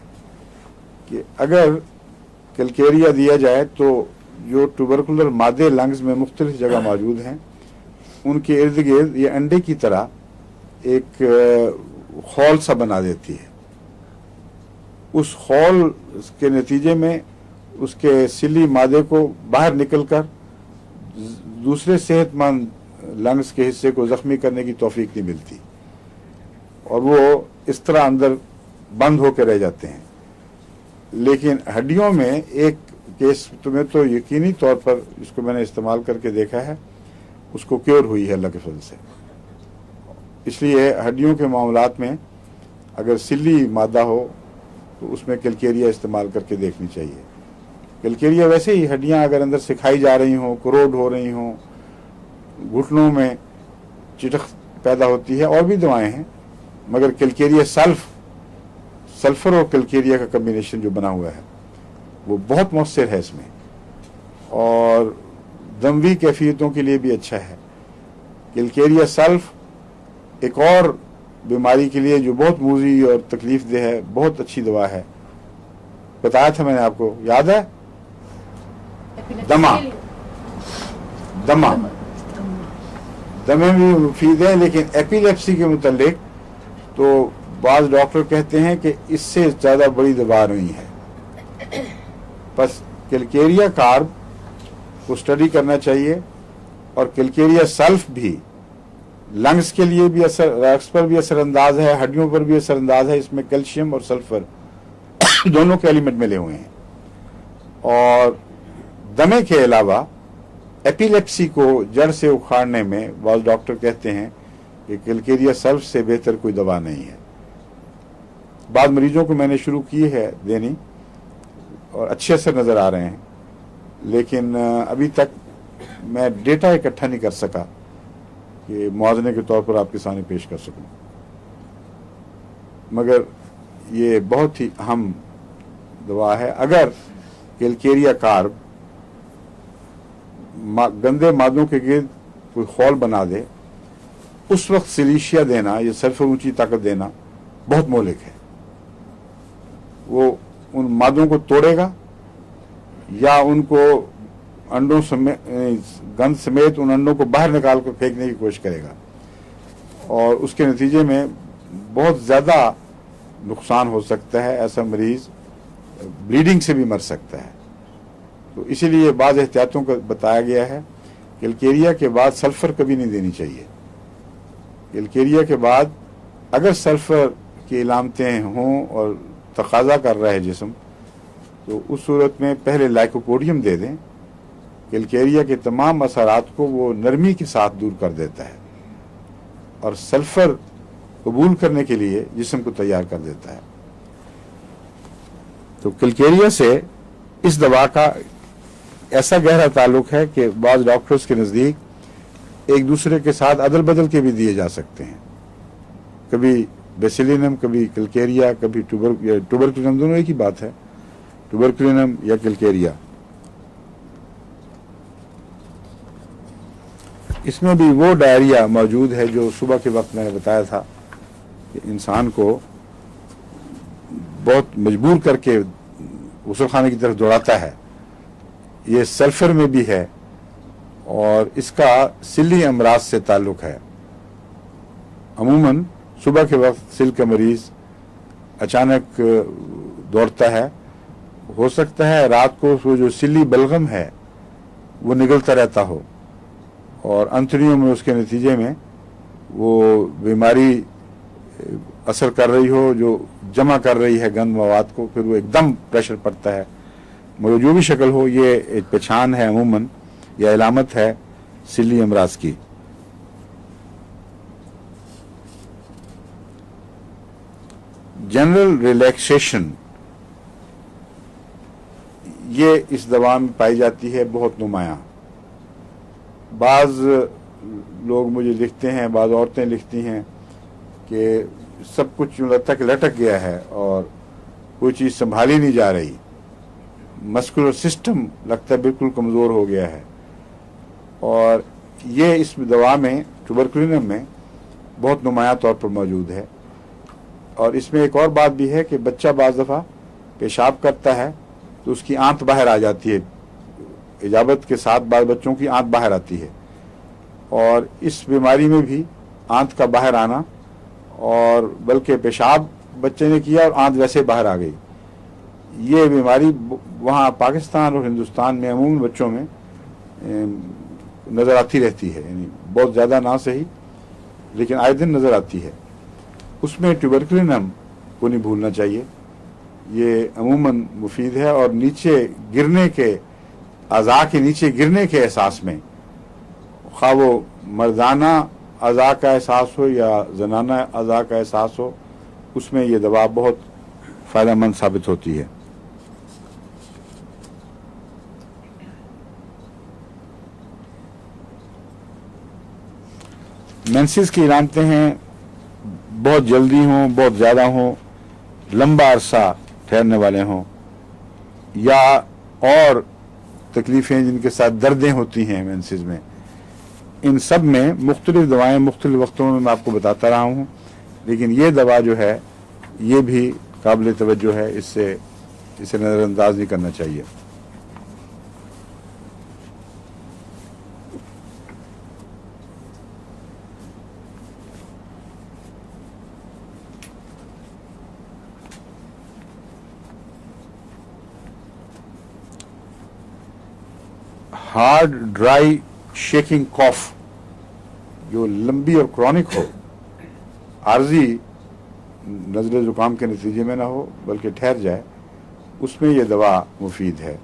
कि अगर कैलकेरिया दिया जाए तो जो ट्यूबरकुलर मादे लंग्स में मुख्तलिफ जगह मौजूद हैं उनके इर्द गिर्द ये अंडे की तरह एक खौल सा बना देती है। उस खौल के नतीजे में उसके सिली मादे को बाहर निकलकर दूसरे सेहतमंद लंग्स के हिस्से को जख्मी करने की तौफीक नहीं मिलती और वो इस तरह अंदर बंद होकर रह जाते हैं। लेकिन हड्डियों में एक केस तुम्हें तो यकीनी तौर पर इसको मैंने इस्तेमाल करके देखा है, उसको क्योर हुई है अल्लाह के फजल से। इसलिए हड्डियों के मामलात में अगर सिली मादा हो तो उसमें कैलकेरिया इस्तेमाल करके देखनी चाहिए। कैलकेरिया वैसे ही हड्डियां अगर अंदर से खाई जा रही हों, करोड हो रही हों, घुटनों में चिटक पैदा होती है, और भी दवाएं हैं, मगर कैलकेरिया सल्फर और कैलकेरिया का कम्बिनेशन जो बना हुआ है वो बहुत मौसर है इसमें, और दमवी कैफियतों के लिए भी अच्छा है। कैलकेरिया सल्फ एक और बीमारी के लिए जो बहुत मूजी और तकलीफ दे है, बहुत अच्छी दवा है। बताया था मैंने आपको, याद है? दमे भी मुफीद है, लेकिन एपिलेप्सी के मुतालिक तो बाज़ डॉक्टर कहते हैं कि इससे ज़्यादा बड़ी दवा नहीं है। बस कैलकेरिया कार्ब को स्टडी करना चाहिए, और कैलकेरिया सल्फ भी लंग्स के लिए भी रक्स पर भी असरअंदाज है, हड्डियों पर भी असरअंदाज है। इसमें कैल्शियम और सल्फर दोनों के एलिमेंट मिले हुए हैं। और दमे के अलावा एपिलेप्सी को जड़ से उखाड़ने में बाज़ डॉक्टर कहते हैं कि कैलकेरिया सल्फ से बेहतर कोई दवा नहीं है। बाद मरीजों को मैंने शुरू की है देनी और अच्छे असर नज़र आ रहे हैं, लेकिन अभी तक मैं डेटा इकट्ठा नहीं कर सका कि मुआवजे के तौर पर आपके सामने पेश कर सकूं। मगर ये बहुत ही अहम दवा है। अगर कैलकेरिया कार्ब गंदे मादों के गिर्द कोई खौल बना दे, उस वक्त सिलीशिया देना, ये सल्फर ऊंची ताकत देना बहुत मौलिक है। वो उन मादों को तोड़ेगा या उनको अंडों समेत, गंद समेत उन अंडों को बाहर निकाल कर फेंकने की कोशिश करेगा, और उसके नतीजे में बहुत ज़्यादा नुकसान हो सकता है। ऐसा मरीज ब्लीडिंग से भी मर सकता है। तो इसीलिए बाज़ एहतियातों का बताया गया है। कैलकेरिया के बाद सल्फर कभी नहीं देनी चाहिए। कैलकेरिया के बाद अगर सल्फर की इलामतें हों और तकाजा कर रहा है जिस्म, तो उस सूरत में पहले लाइकोपोडियम दे दें। कैलकेरिया के तमाम असरात को वो नरमी के साथ दूर कर देता है और सल्फर कबूल करने के लिए जिस्म को तैयार कर देता है। तो कैलकेरिया से इस दवा का ऐसा गहरा ताल्लुक है कि बाज़ डॉक्टर्स के नज़दीक एक दूसरे के साथ अदल बदल के भी दिए जा सकते हैं। कभी बेसिलिनम, कभी कैलकेरिया, कभी ट्यूबरकुलिनम, दोनों एक ही बात है, ट्यूबरकुलिनम या कैलकेरिया। इसमें भी वो डायरिया मौजूद है जो सुबह के वक्त मैंने बताया था कि इंसान को बहुत मजबूर करके गुस्ल खाने की तरफ दौड़ाता है। ये सल्फर में भी है और इसका सिली अमराज से ताल्लुक है। अमूमन सुबह के वक्त सिल का मरीज अचानक दौड़ता है, हो सकता है रात को वो जो सिली बलगम है वो निगलता रहता हो और अंतड़ियों में उसके नतीजे में वो बीमारी असर कर रही हो, जो जमा कर रही है गंद मवाद को, फिर वो एकदम प्रेशर पड़ता है। मगर जो भी शक्ल हो, ये एक पहचान है अमूमन या इलामत है सिली अमराज की। जनरल रिलैक्सेशन یہ اس دوا میں پائی جاتی ہے بہت نمایاں. بعض لوگ مجھے لکھتے ہیں, بعض عورتیں لکھتی ہیں کہ سب کچھ لگتا ہے کہ لٹک گیا ہے اور کوئی چیز سنبھالی نہیں جا رہی, مسکولر سسٹم لگتا ہے بالکل کمزور ہو گیا ہے. اور یہ اس دوا میں ٹوبرکلینم میں بہت نمایاں طور پر موجود ہے. اور اس میں ایک اور بات بھی ہے کہ بچہ بعض دفعہ پیشاب کرتا ہے تو اس کی آنت باہر آ جاتی ہے, اجابت کے ساتھ بعض بچوں کی آنت باہر آتی ہے, اور اس بیماری میں بھی آنت کا باہر آنا, اور بلکہ پیشاب بچے نے کیا اور آنت ویسے باہر آ گئی, یہ بیماری وہاں پاکستان اور ہندوستان میں عموماً بچوں میں نظر آتی رہتی ہے, یعنی بہت زیادہ نہ صحیح لیکن آئے دن نظر آتی ہے. اس میں ٹیوبرکلینم کو نہیں بھولنا چاہیے, یہ عموماً مفید ہے. اور نیچے گرنے کے اعضاء کے نیچے گرنے کے احساس میں, خواہ وہ مردانہ اعضاء کا احساس ہو یا زنانہ اعضاء کا احساس ہو, اس میں یہ دوا بہت فائدہ مند ثابت ہوتی ہے. مینسز کی علامتیں ہیں بہت جلدی ہوں, بہت زیادہ ہوں, لمبا عرصہ ٹھہرنے والے ہوں, یا اور تکلیفیں جن کے ساتھ دردیں ہوتی ہیں مینسز میں. ان سب میں مختلف دوائیں مختلف وقتوں میں آپ کو بتاتا رہا ہوں, لیکن یہ دوا جو ہے یہ بھی قابل توجہ ہے, اسے نظر انداز نہیں کرنا چاہیے. ہارڈ ڈرائی شیکنگ کاف جو لمبی اور کرونک ہو, عارضی نزلے زکام کے نتیجے میں نہ ہو بلکہ ٹھہر جائے, اس میں یہ دوا مفید ہے.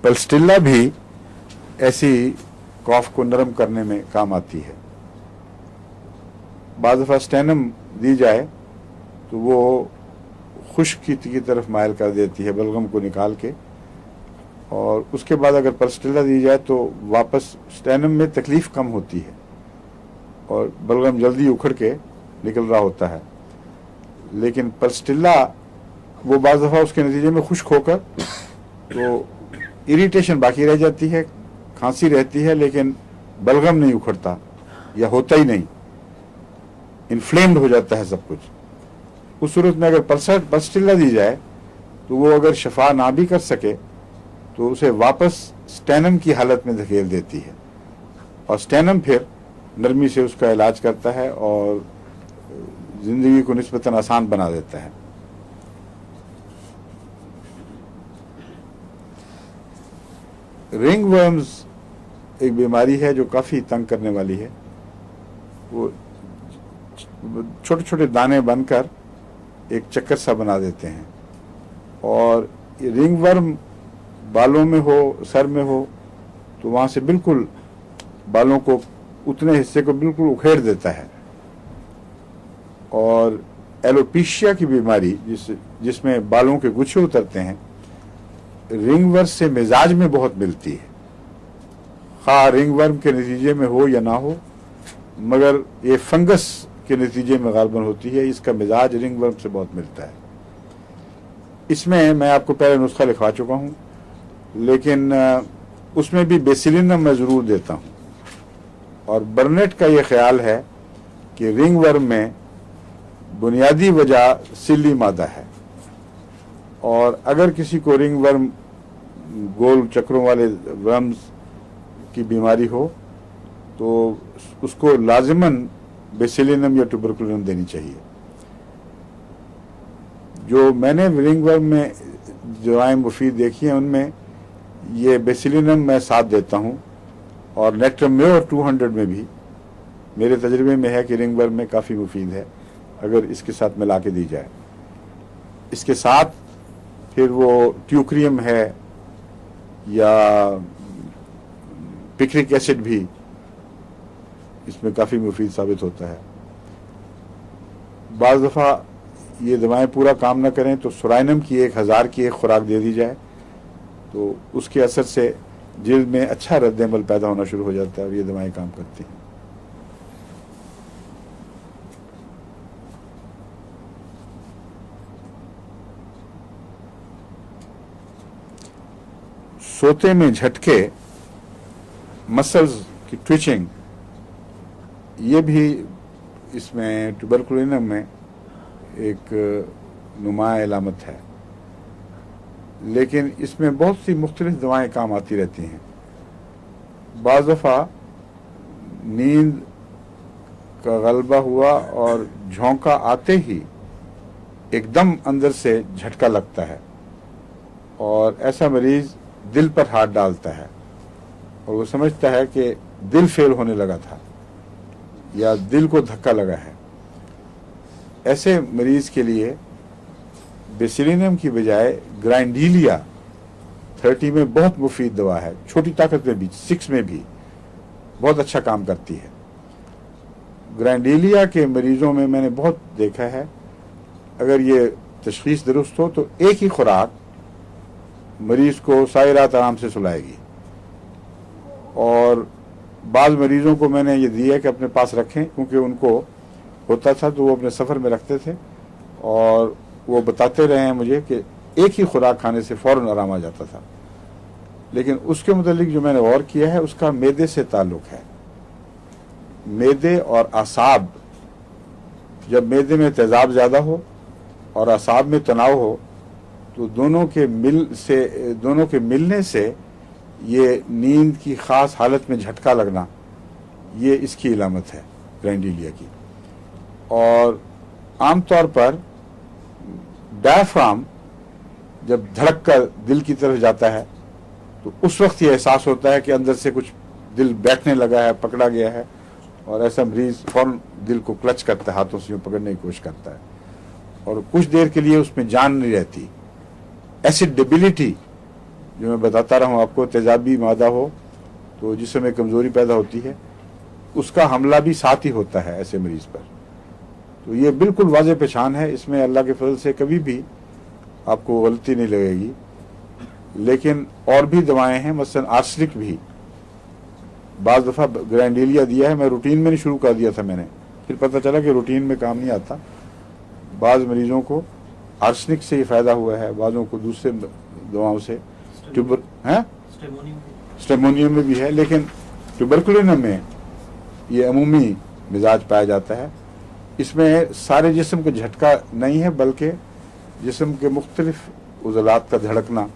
پلسٹیلا بھی ایسی کاف کو نرم کرنے میں کام آتی ہے. بعض دفعہ اسٹینم دی جائے تو وہ خشک کی طرف مائل کر دیتی ہے بلغم کو نکال کے, اور اس کے بعد اگر پلسٹیلا دی جائے تو واپس اسٹینم میں تکلیف کم ہوتی ہے اور بلغم جلدی اکھڑ کے نکل رہا ہوتا ہے. لیکن پلسٹیلا وہ بعض دفعہ اس کے نتیجے میں خشک ہو کر تو اریٹیشن باقی رہ جاتی ہے, کھانسی رہتی ہے, لیکن بلغم نہیں اکھڑتا یا ہوتا ہی نہیں, انفلیمڈ ہو جاتا ہے سب کچھ. اس صورت میں اگر پلسٹیلا دی جائے تو وہ اگر شفا نہ بھی کر سکے تو اسے واپس اسٹینم کی حالت میں دھکیل دیتی ہے, اور اسٹینم پھر نرمی سے اس کا علاج کرتا ہے اور زندگی کو نسبتاً آسان بنا دیتا ہے. رنگ ورمز ایک بیماری ہے جو کافی تنگ کرنے والی ہے. وہ چھوٹے چھوٹے دانے بن کر ایک چکر سا بنا دیتے ہیں, اور یہ رنگ ورم بالوں میں ہو, سر میں ہو, تو وہاں سے بالکل بالوں کو اتنے حصے کو بالکل اکھیڑ دیتا ہے. اور ایلوپیشیا کی بیماری جس میں بالوں کے گچھے اترتے ہیں, رنگ ورم سے مزاج میں بہت ملتی ہے, خواہ رنگ ورم کے نتیجے میں ہو یا نہ ہو, مگر یہ فنگس کے نتیجے میں غالباً ہوتی ہے. اس کا مزاج رنگ ورم سے بہت ملتا ہے. اس میں آپ کو پہلے نسخہ لکھوا چکا ہوں, لیکن اس میں بھی بیسیلینم میں ضرور دیتا ہوں. اور برنٹ کا یہ خیال ہے کہ رنگ ورم میں بنیادی وجہ سلی مادہ ہے, اور اگر کسی کو رنگ ورم گول چکروں والے ورمز کی بیماری ہو تو اس کو لازماً بیسیلینم یا ٹوبرکلینم دینی چاہیے. جو میں نے رنگ ورم میں دوائیں مفید دیکھی ہیں ان میں یہ بیسیلینم میں ساتھ دیتا ہوں, اور نیکٹرمیور 200 میں بھی میرے تجربے میں ہے کہ رنگ ورم میں کافی مفید ہے اگر اس کے ساتھ ملا کے دی جائے. اس کے ساتھ پھر وہ ٹیوکریم ہے یا پکرک ایسڈ بھی इसमें काफ़ी मुफीद साबित होता है। बाज़ दफ़ा ये दवाएं पूरा काम न करें तो सुराइनम की 1000 की एक खुराक दे दी जाए तो उसके असर से जिल्द में अच्छा रद्द-ए-अमल पैदा होना शुरू हो जाता है और ये दवाएं काम करती हैं। सोते में झटके, मसल्स की ट्विचिंग, ये भी इसमें ट्यूबरकुलिनम में एक नुमाया अलामत है, लेकिन इसमें बहुत सी मुख्तलिफ दवाएं काम आती रहती हैं। बाज़ दफ़ा नींद का गलबा हुआ और झोंका आते ही एकदम अंदर से झटका लगता है और ऐसा मरीज दिल पर हाथ डालता है और वो समझता है कि दिल फेल होने लगा था या दिल को धक्का लगा है। ऐसे मरीज के लिए बेसिलिनम की बजाय ग्राइंडीलिया 30 में बहुत मुफीद दवा है। छोटी ताकत में भी 6 में भी बहुत अच्छा काम करती है। ग्राइंडीलिया के मरीजों में मैंने बहुत देखा है, अगर ये तशखीस दुरुस्त हो तो एक ही खुराक मरीज को सारी रात आराम से सुलाएगी। और बाज़ मरीजों को मैंने ये दिया कि अपने पास रखें, क्योंकि उनको होता था तो वो अपने सफ़र में रखते थे और वो बताते रहे हैं मुझे कि एक ही खुराक खाने से फ़ौरन आराम आ जाता था। लेकिन उसके मुतालिक जो मैंने गौर किया है उसका मैदे से ताल्लुक़ है। मैदे और आसाब, जब मैदे में तेज़ाब ज़्यादा हो और आसाब में तनाव हो तो दोनों के मिलने से ये नींद की ख़ास हालत में झटका लगना, ये इसकी अलामत है ग्राइंडीलिया की। और आम तौर पर डायफ्राम जब धड़क कर दिल की तरफ जाता है तो उस वक्त ये एहसास होता है कि अंदर से कुछ दिल बैठने लगा है, पकड़ा गया है, और ऐसा मरीज फौरन दिल को क्लच करता है, हाथों से पकड़ने की कोशिश करता है और कुछ देर के लिए उसमें जान नहीं रहती। एसिड डेबिलिटी जो मैं बताता रहा हूँ आपको, तेजाबी मादा हो तो जिसमें में कमज़ोरी पैदा होती है, उसका हमला भी साथ ही होता है ऐसे मरीज पर। तो ये बिल्कुल वाज़ेह पहचान है, इसमें अल्लाह के फजल से कभी भी आपको गलती नहीं लगेगी। लेकिन और भी दवाएं हैं, मसलन आर्सेनिक भी बाज़ दफ़ा ग्राइंडीलिया दिया है, मैं रूटीन में नहीं शुरू कर दिया था मैंने, फिर पता चला कि रूटीन में काम नहीं आता। बाज़ मरीजों को आर्सेनिक से ही फ़ायदा हुआ है, बाज़ों को दूसरे दवाओं से। स्टेमोनियम में भी है, लेकिन ट्यूबरकुलिनम में ये अमूमी मिजाज पाया जाता है। इसमें सारे जिस्म को झटका नहीं है, बल्कि जिस्म के मुख्तलिफ उज़लात का धड़कना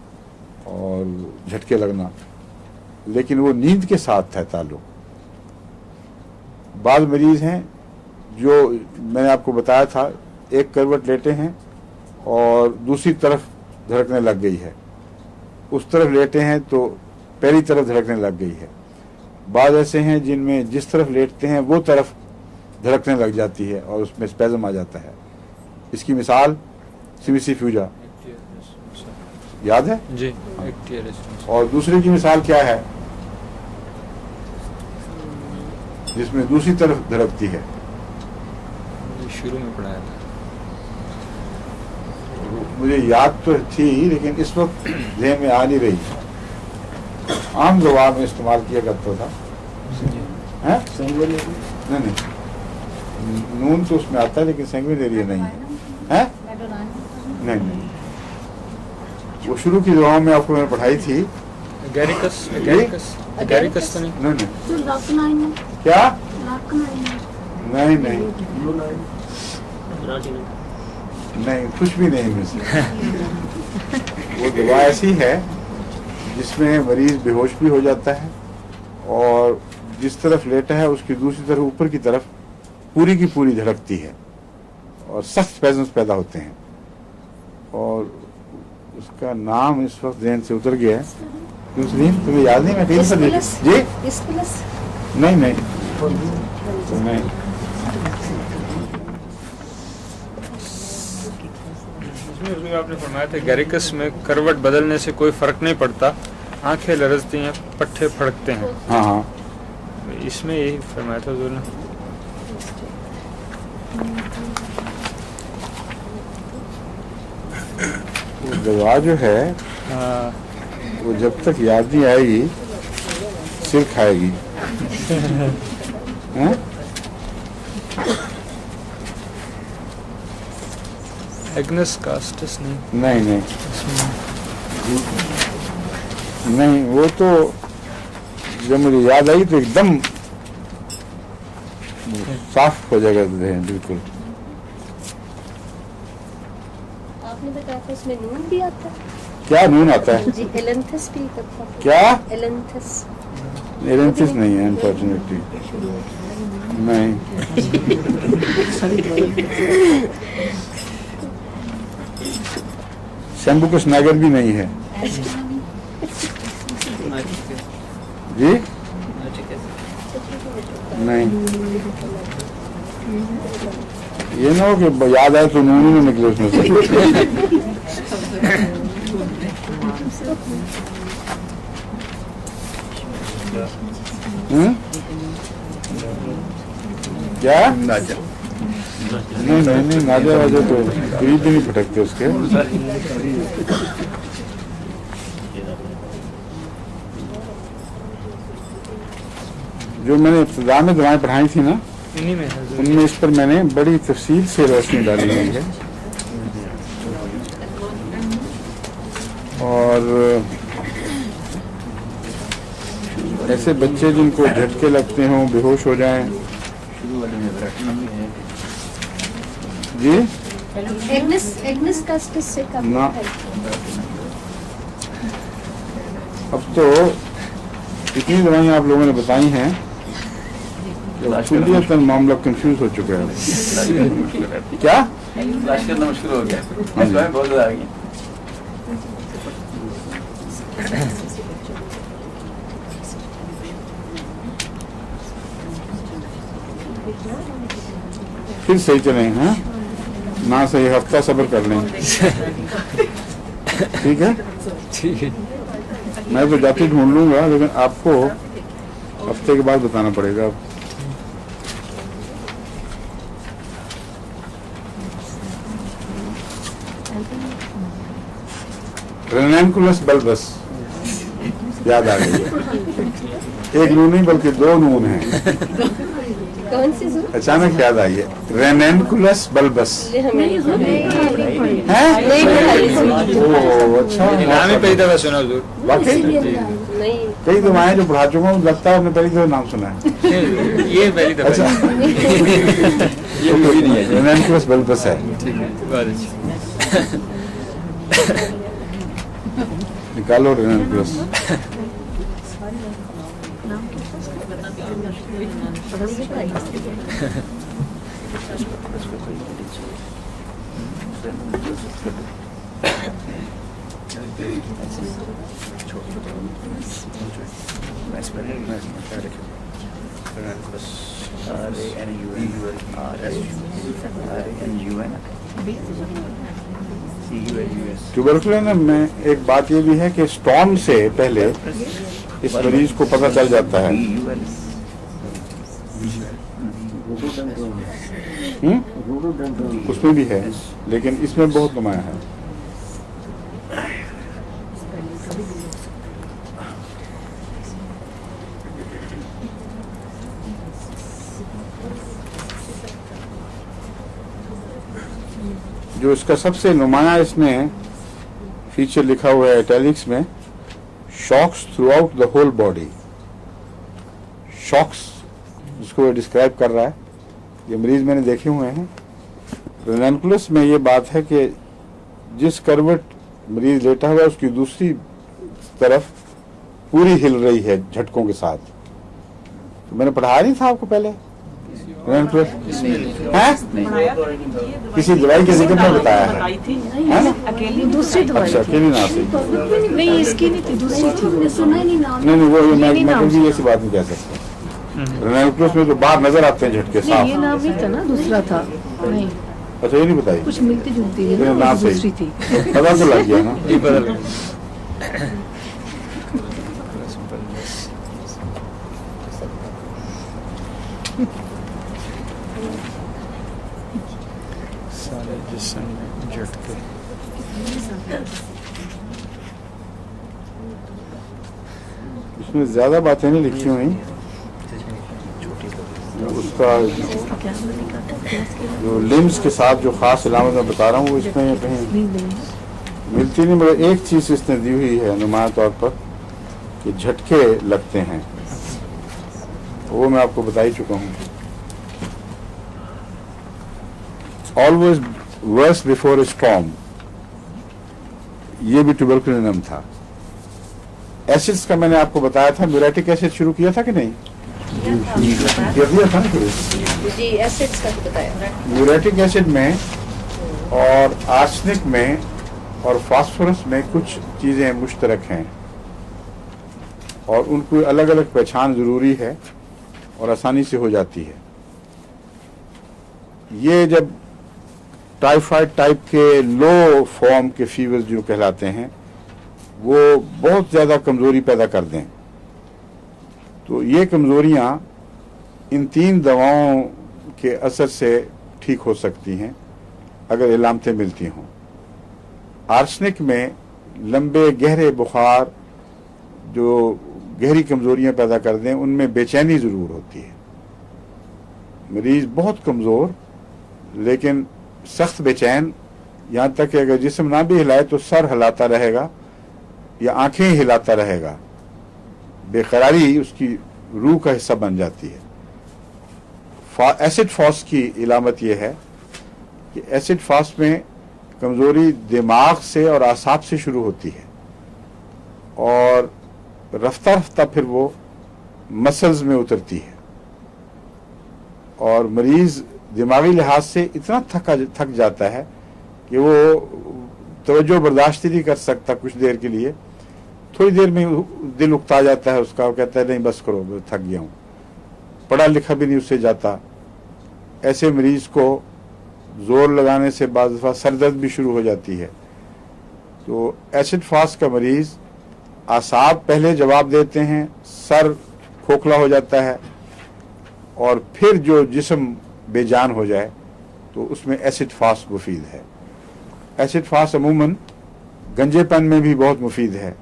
और झटके लगना, लेकिन वो नींद के साथ है ताल्लुक़। बाज़ मरीज़ हैं जो मैंने आपको बताया था, एक करवट लेटे हैं और दूसरी तरफ धड़कने लग गई है, उस तरफ लेटे हैं तो पहली तरफ धड़कने लग गई है। बाज़ ऐसे हैं जिनमें जिस तरफ लेटते हैं वो तरफ धड़कने लग जाती है और उसमें स्पेज़म आ जाता है। इसकी मिसाल सीवीसी फ्यूजा याद है जी। और दूसरे की मिसाल क्या है जिसमें दूसरी तरफ धड़कती है? शुरू में पढ़ाया था, मुझे याद तो थी लेकिन इस वक्त ज़हन में आ नहीं रही। आम जवाब में इस्तेमाल किया करता था। हैं? नहीं, नून तो उसमें आता है लेकिन सेंग्विनेरिया नहीं है। नहीं, वो शुरू की दवाओं में आपको मैंने पढ़ाई थी। गैरिकस तो नहीं? नहीं। क्या? नहीं, कुछ भी नहीं में से। वो दवा ऐसी है जिसमें मरीज बेहोश भी हो जाता है और जिस तरफ लेटा है उसकी दूसरी तरफ ऊपर की तरफ पूरी की पूरी धड़कती है और सख्त स्पैज़म्स पैदा होते हैं। और उसका नाम इस वक्त ज़हन से उतर गया है। तुम्हें याद नहीं? मैं कहीं पर जी नहीं उसमें आपने फरमाया था गैरिकस में करवट बदलने से कोई फर्क नहीं पड़ता, आंखें लरजती हैं, पट्टे फड़कते हैं। हाँ, اس میں یہی فرمایا تھا حضور نے. دوا جو ہے وہ جب تک یاد نہیں آئے گی سر کھائے گی. ایگنس کاسٹس نہیں. نہیں نہیں وہ تو جب مجھے یاد آئی تو ایک دم صاف ہو جائے گا ذہن بالکل. آپ نے بتایا تھا اس میں نون بھی آتا ہے. کیا نون آتا ہے؟ جی ایلنتھس بھی تھا. کیا ایلنتھس؟ ایلنتھس نہیں ہے انفارچونیٹلی. نہیں شمبھوکش ناگر بھی نہیں ہے. جی نہیں یہ نہ ہو کہ یاد آئے تو نون ہی نہ نکلے اس میں سے. کیا نہیں ناجا واجا تو کوئی بھی نہیں پھٹکتے اس کے. جو میں نے ابتدا میں دعائیں پڑھائی تھی نا انہی میں ہے حضور. ان میں اس پر میں نے بڑی تفصیل سے روشنی ڈالی ہوئی ہے. اور ایسے بچے جن کو جھٹکے لگتے ہوں بے ہوش ہو جائیں. جی ایگنس کاسٹس سے کم نہ اب تو اتنی دوائیں آپ لوگوں نے بتائی ہیں کہ معاملہ کنفیوز ہو چکا ہے. کیا کرنا مشکل ہو گیا. بہت زیادہ آ گئی. پھر صحیح چلیں. ہاں نہ صحیح ہفتہ صبر کر لیں. ٹھیک ہے ٹھیک ہے. میں تو جاتی ڈھونڈ لوں گا لیکن آپ کو ہفتے کے بعد بتانا پڑے گا. رینینکولس بلبس یاد آ گئی. ایک نون نہیں بلکہ دو نون ہیں. کون سی ضرور؟ اچانک یاد آئی ہے. رینینکولس بلبس. نہیں اچھا نام ہی پہلی دفعہ سنا حضور. واقعی نہیں کئی دفعہ جو پڑھا چکا ہوں لگتا ہے آپ نے پہلی دفعہ نام سنا ہے. یہ پہلی دفعہ. اچھا رینینکولس بلبس ہے. ٹھیک ہے بہت اچھا. نکالو رینینکولس. ٹیوبرکلوز میں ایک بات یہ بھی ہے کہ اسٹون سے پہلے اس مریض کو پتہ چل جاتا ہے. اس میں بھی ہے لیکن اس میں بہت نمایاں ہے. جو اس کا سب سے نمایاں اس میں فیچر لکھا ہوا ہے اٹیلکس میں shocks through out the whole body. Shocks جس کو وہ ڈسکرائب کر رہا ہے یہ مریض میں نے دیکھے ہوئے ہیں. رینینکولس میں یہ بات ہے کہ جس کروٹ مریض لیٹا ہوا ہے اس کی دوسری طرف پوری ہل رہی ہے جھٹکوں کے ساتھ. تو میں نے پڑھایا نہیں تھا آپ کو پہلے کسی دوائی کے ذکر میں بتایا ہے. دوسری دوائی اچھا اکیلی نہ آتی. نہیں اس کی نہیں تھی دوسری تھی. سنا ہی نہیں نام. نہیں وہ میں کبھی ایسی بات نہیں کہہ سکتا. رینینکولس میں تو باہر نظر آتے ہیں جھٹکے صاف. یہ نام ہی تھا نا دوسرا تھا. نہیں اچھا یہ نہیں بتائی. کچھ ملتی جلتی ہے نام دوسری تھی. پتا تو لگ گیا نا. یہ بدل گیا. सारे जिस्म में झटके। इसमें ज़्यादा बातें नहीं लिखी हुई, उसका जो लिम्स के साथ जो ख़ास इलामत मैं बता रहा हूँ वो इसमें कहीं मिलती नहीं, मगर एक चीज़ इसने दी हुई है नुमाया तौर पर कि झटके लगते हैं, वो मैं आपको बता ही चुका हूँ। ऑलवेज वर्स बिफोर स्टॉर्म, ये भी ट्यूबरकुलिनम था। एसिड्स का मैंने आपको बताया था, म्यूरेटिक एसिड शुरू किया था कि नहीं? दिया था ना जी, एसिड्स का बताया। म्यूरेटिक एसिड में और आर्सेनिक में और फास्फोरस में कुछ चीज़ें मुश्तरक हैं और उनको अलग अलग पहचान ज़रूरी है और आसानी से हो जाती है। ये जब टाइफाइड टाइप के लो फॉर्म के फीवर्स जो कहलाते हैं वो बहुत ज़्यादा कमज़ोरी पैदा कर दें, तो ये कमज़ोरियाँ इन 3 दवाओं के असर से ठीक हो सकती हैं अगर इलामतें मिलती हों। आर्सेनिक में लंबे गहरे बुखार जो गहरी कमज़ोरियाँ पैदा कर दें, उनमें बेचैनी ज़रूर होती है। मरीज़ बहुत कमज़ोर लेकिन सख्त बेचैन, यहाँ तक कि अगर जिस्म ना भी हिलाए तो सर हिलाता रहेगा या आंखें हिलाता रहेगा, बेकरारी उसकी रूह का हिस्सा बन जाती है। एसिड फॉस की इलामत यह है कि एसिड फॉस में कमज़ोरी दिमाग से और आसाब से शुरू होती है और रफ्ता रफ्ता फिर वो मसल्स में उतरती है और मरीज़ दिमागी लिहाज से इतना थक जाता है कि वो तवज्जो बर्दाश्त ही नहीं कर सकता। कुछ देर के लिए, थोड़ी देर में दिल उकता जाता है उसका, वो कहता है नहीं बस करो, मैं थक गया हूँ, पढ़ा लिखा भी नहीं उससे जाता। ऐसे मरीज़ को ज़ोर लगाने से बाज़ दफ़ा सर दर्द भी शुरू हो जाती है। तो एसिड फास का मरीज़ आसाब पहले जवाब देते हैं, सर खोखला हो जाता है और फिर जो जिस्म बेजान हो जाए तो उसमें एसिड फास मुफीद है। एसिड फास अमूमन गंजेपन में भी बहुत मुफीद है।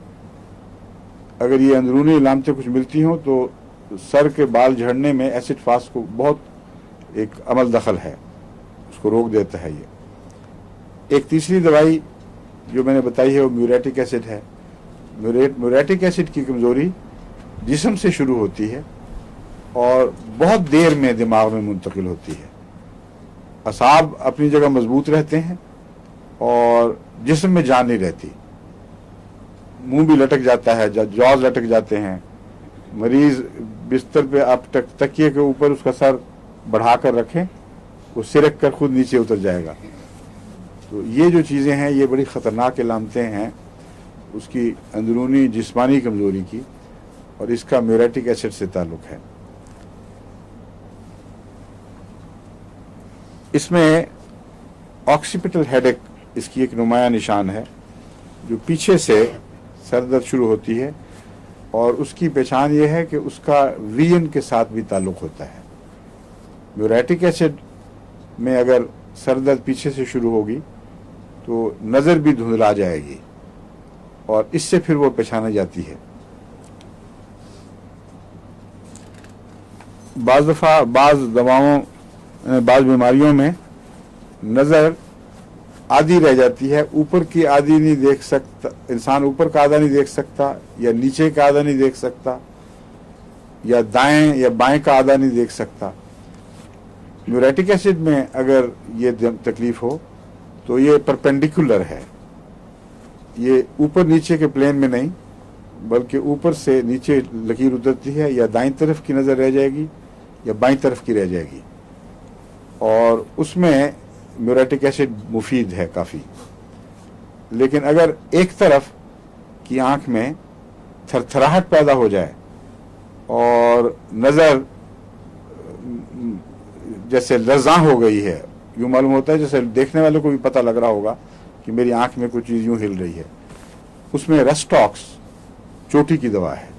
अगर ये अंदरूनी इलामतें कुछ मिलती हों तो सर के बाल झड़ने में एसिड फास को बहुत एक अमल दखल है, उसको रोक देता है। ये एक तीसरी दवाई जो मैंने बताई है वो म्यूरेटिक एसिड है। म्यूरेटिक एसिड की कमज़ोरी जिस्म से शुरू होती है और बहुत देर में दिमाग में मुंतकिल होती है। असाब अपनी जगह मजबूत रहते हैं और जिस्म में जान नहीं रहती, मुंह भी लटक जाता है, जॉज लटक जाते हैं। मरीज़ बिस्तर पे आप तकिए के ऊपर उसका सर बढ़ा कर रखें, वो सिरक कर खुद नीचे उतर जाएगा। तो ये जो चीज़ें हैं ये बड़ी ख़तरनाक इलामतें हैं उसकी अंदरूनी जिस्मानी कमज़ोरी की, और इसका म्यूरेटिक एसिड से ताल्लुक़ है। इसमें ऑक्सीपिटल हेडेक इसकी एक नुमाया निशान है, जो पीछे से सर दर्द शुरू होती है और उसकी पहचान ये है कि उसका विजन के साथ भी ताल्लुक़ होता है। म्यूरेटिक एसिड में अगर सर दर्द पीछे से शुरू होगी तो नज़र भी धुंधला जाएगी और इससे फिर वो पहचानी जाती है। बाज़ दफ़ा बाज़ बीमारियों में नज़र आधी रह जाती है, ऊपर की आधी नहीं देख सकता इंसान, ऊपर का आधा नहीं देख सकता या नीचे का आधा नहीं देख सकता या दाएं या बाएं का आधा नहीं देख सकता। म्यूरेटिक एसिड में अगर ये तकलीफ हो तो ये परपेंडिकुलर है, ये ऊपर नीचे के प्लेन में नहीं बल्कि ऊपर से नीचे लकीर उतरती है, या दाईं तरफ की नज़र रह जाएगी या बाईं तरफ की रह जाएगी, और उसमें म्यूरेटिक एसिड मुफीद है काफ़ी। लेकिन अगर एक तरफ की आँख में थरथराहट पैदा हो जाए और नज़र जैसे लर्ज़ां हो गई है, यूँ मालूम होता है जैसे देखने वाले को भी पता लग रहा होगा कि मेरी आँख में कुछ चीज़ यूँ हिल रही है, उसमें रेस्टॉक्स चोटी की दवा है।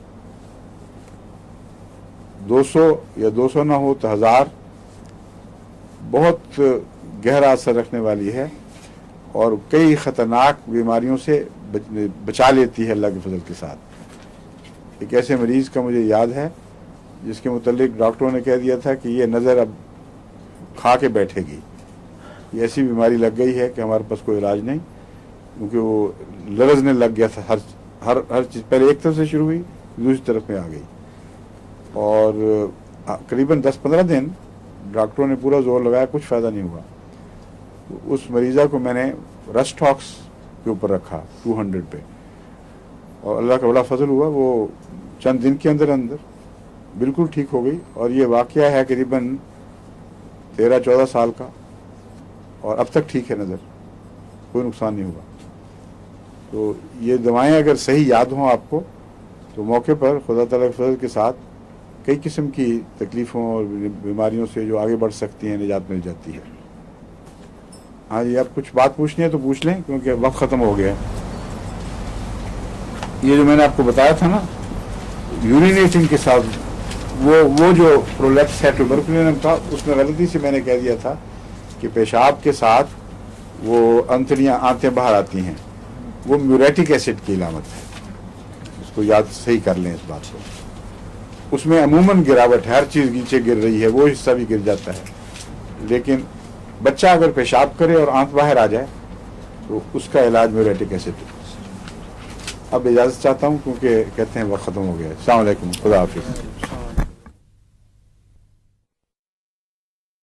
200 या 200 ना हो तो 1000 बहुत गहरा असर रखने वाली है और कई ख़तरनाक बीमारियों से बचा लेती है अल्लाह के फजल के साथ। एक ऐसे मरीज़ का मुझे याद है जिसके मुतल्लिक डॉक्टरों ने कह दिया था कि ये नज़र अब खा के बैठेगी, ये ऐसी बीमारी लग गई है कि हमारे पास कोई इलाज नहीं, क्योंकि वो लरजने लग गया था। हर चीज़ पहले एक तरफ से शुरू हुई, दूसरी तरफ में आ गई, और करीबन 10-15 दिन डॉक्टरों ने पूरा जोर लगाया, कुछ फ़ायदा नहीं हुआ। तो उस मरीज़ा को मैंने रस्टॉक्स के ऊपर रखा 200 पे, और अल्लाह का बड़ा फजल हुआ, वो चंद दिन के अंदर अंदर बिल्कुल ठीक हो गई। और ये वाक़या है करीबन 13-14 साल का, और अब तक ठीक है नज़र, कोई नुकसान नहीं हुआ। तो ये दवाएं अगर सही याद हों आपको तो मौके पर खुदा ताला के फजल के साथ कई किस्म की तकलीफ़ों और बीमारियों से जो आगे बढ़ सकती हैं निजात मिल जाती है। हाँ जी, आप कुछ बात पूछनी है तो पूछ लें, क्योंकि वक्त ख़त्म हो गया है। ये जो मैंने आपको बताया था ना यूरिनेटिंग के साथ, वो जो प्रोलेप्स है ट्यूबरकुलिनम का, उसमें गलती से मैंने कह दिया था कि पेशाब के साथ वो आंतें बाहर आती हैं, वो म्यूरेटिक एसिड की अलामत है। इसको याद सही कर लें इस बात को। उसमें अमूमन गिरावट है, हर चीज़ नीचे गिर रही है, वो हिस्सा भी गिर जाता है, लेकिन बच्चा अगर पेशाब करे और आंत बाहर आ जाए तो उसका इलाज म्यूरेटिक एसिड। अब इजाज़त चाहता हूँ क्योंकि कहते हैं वक्त ख़त्म हो गया है। अस्सलाम वालेकुम, खुदा हाफिज़।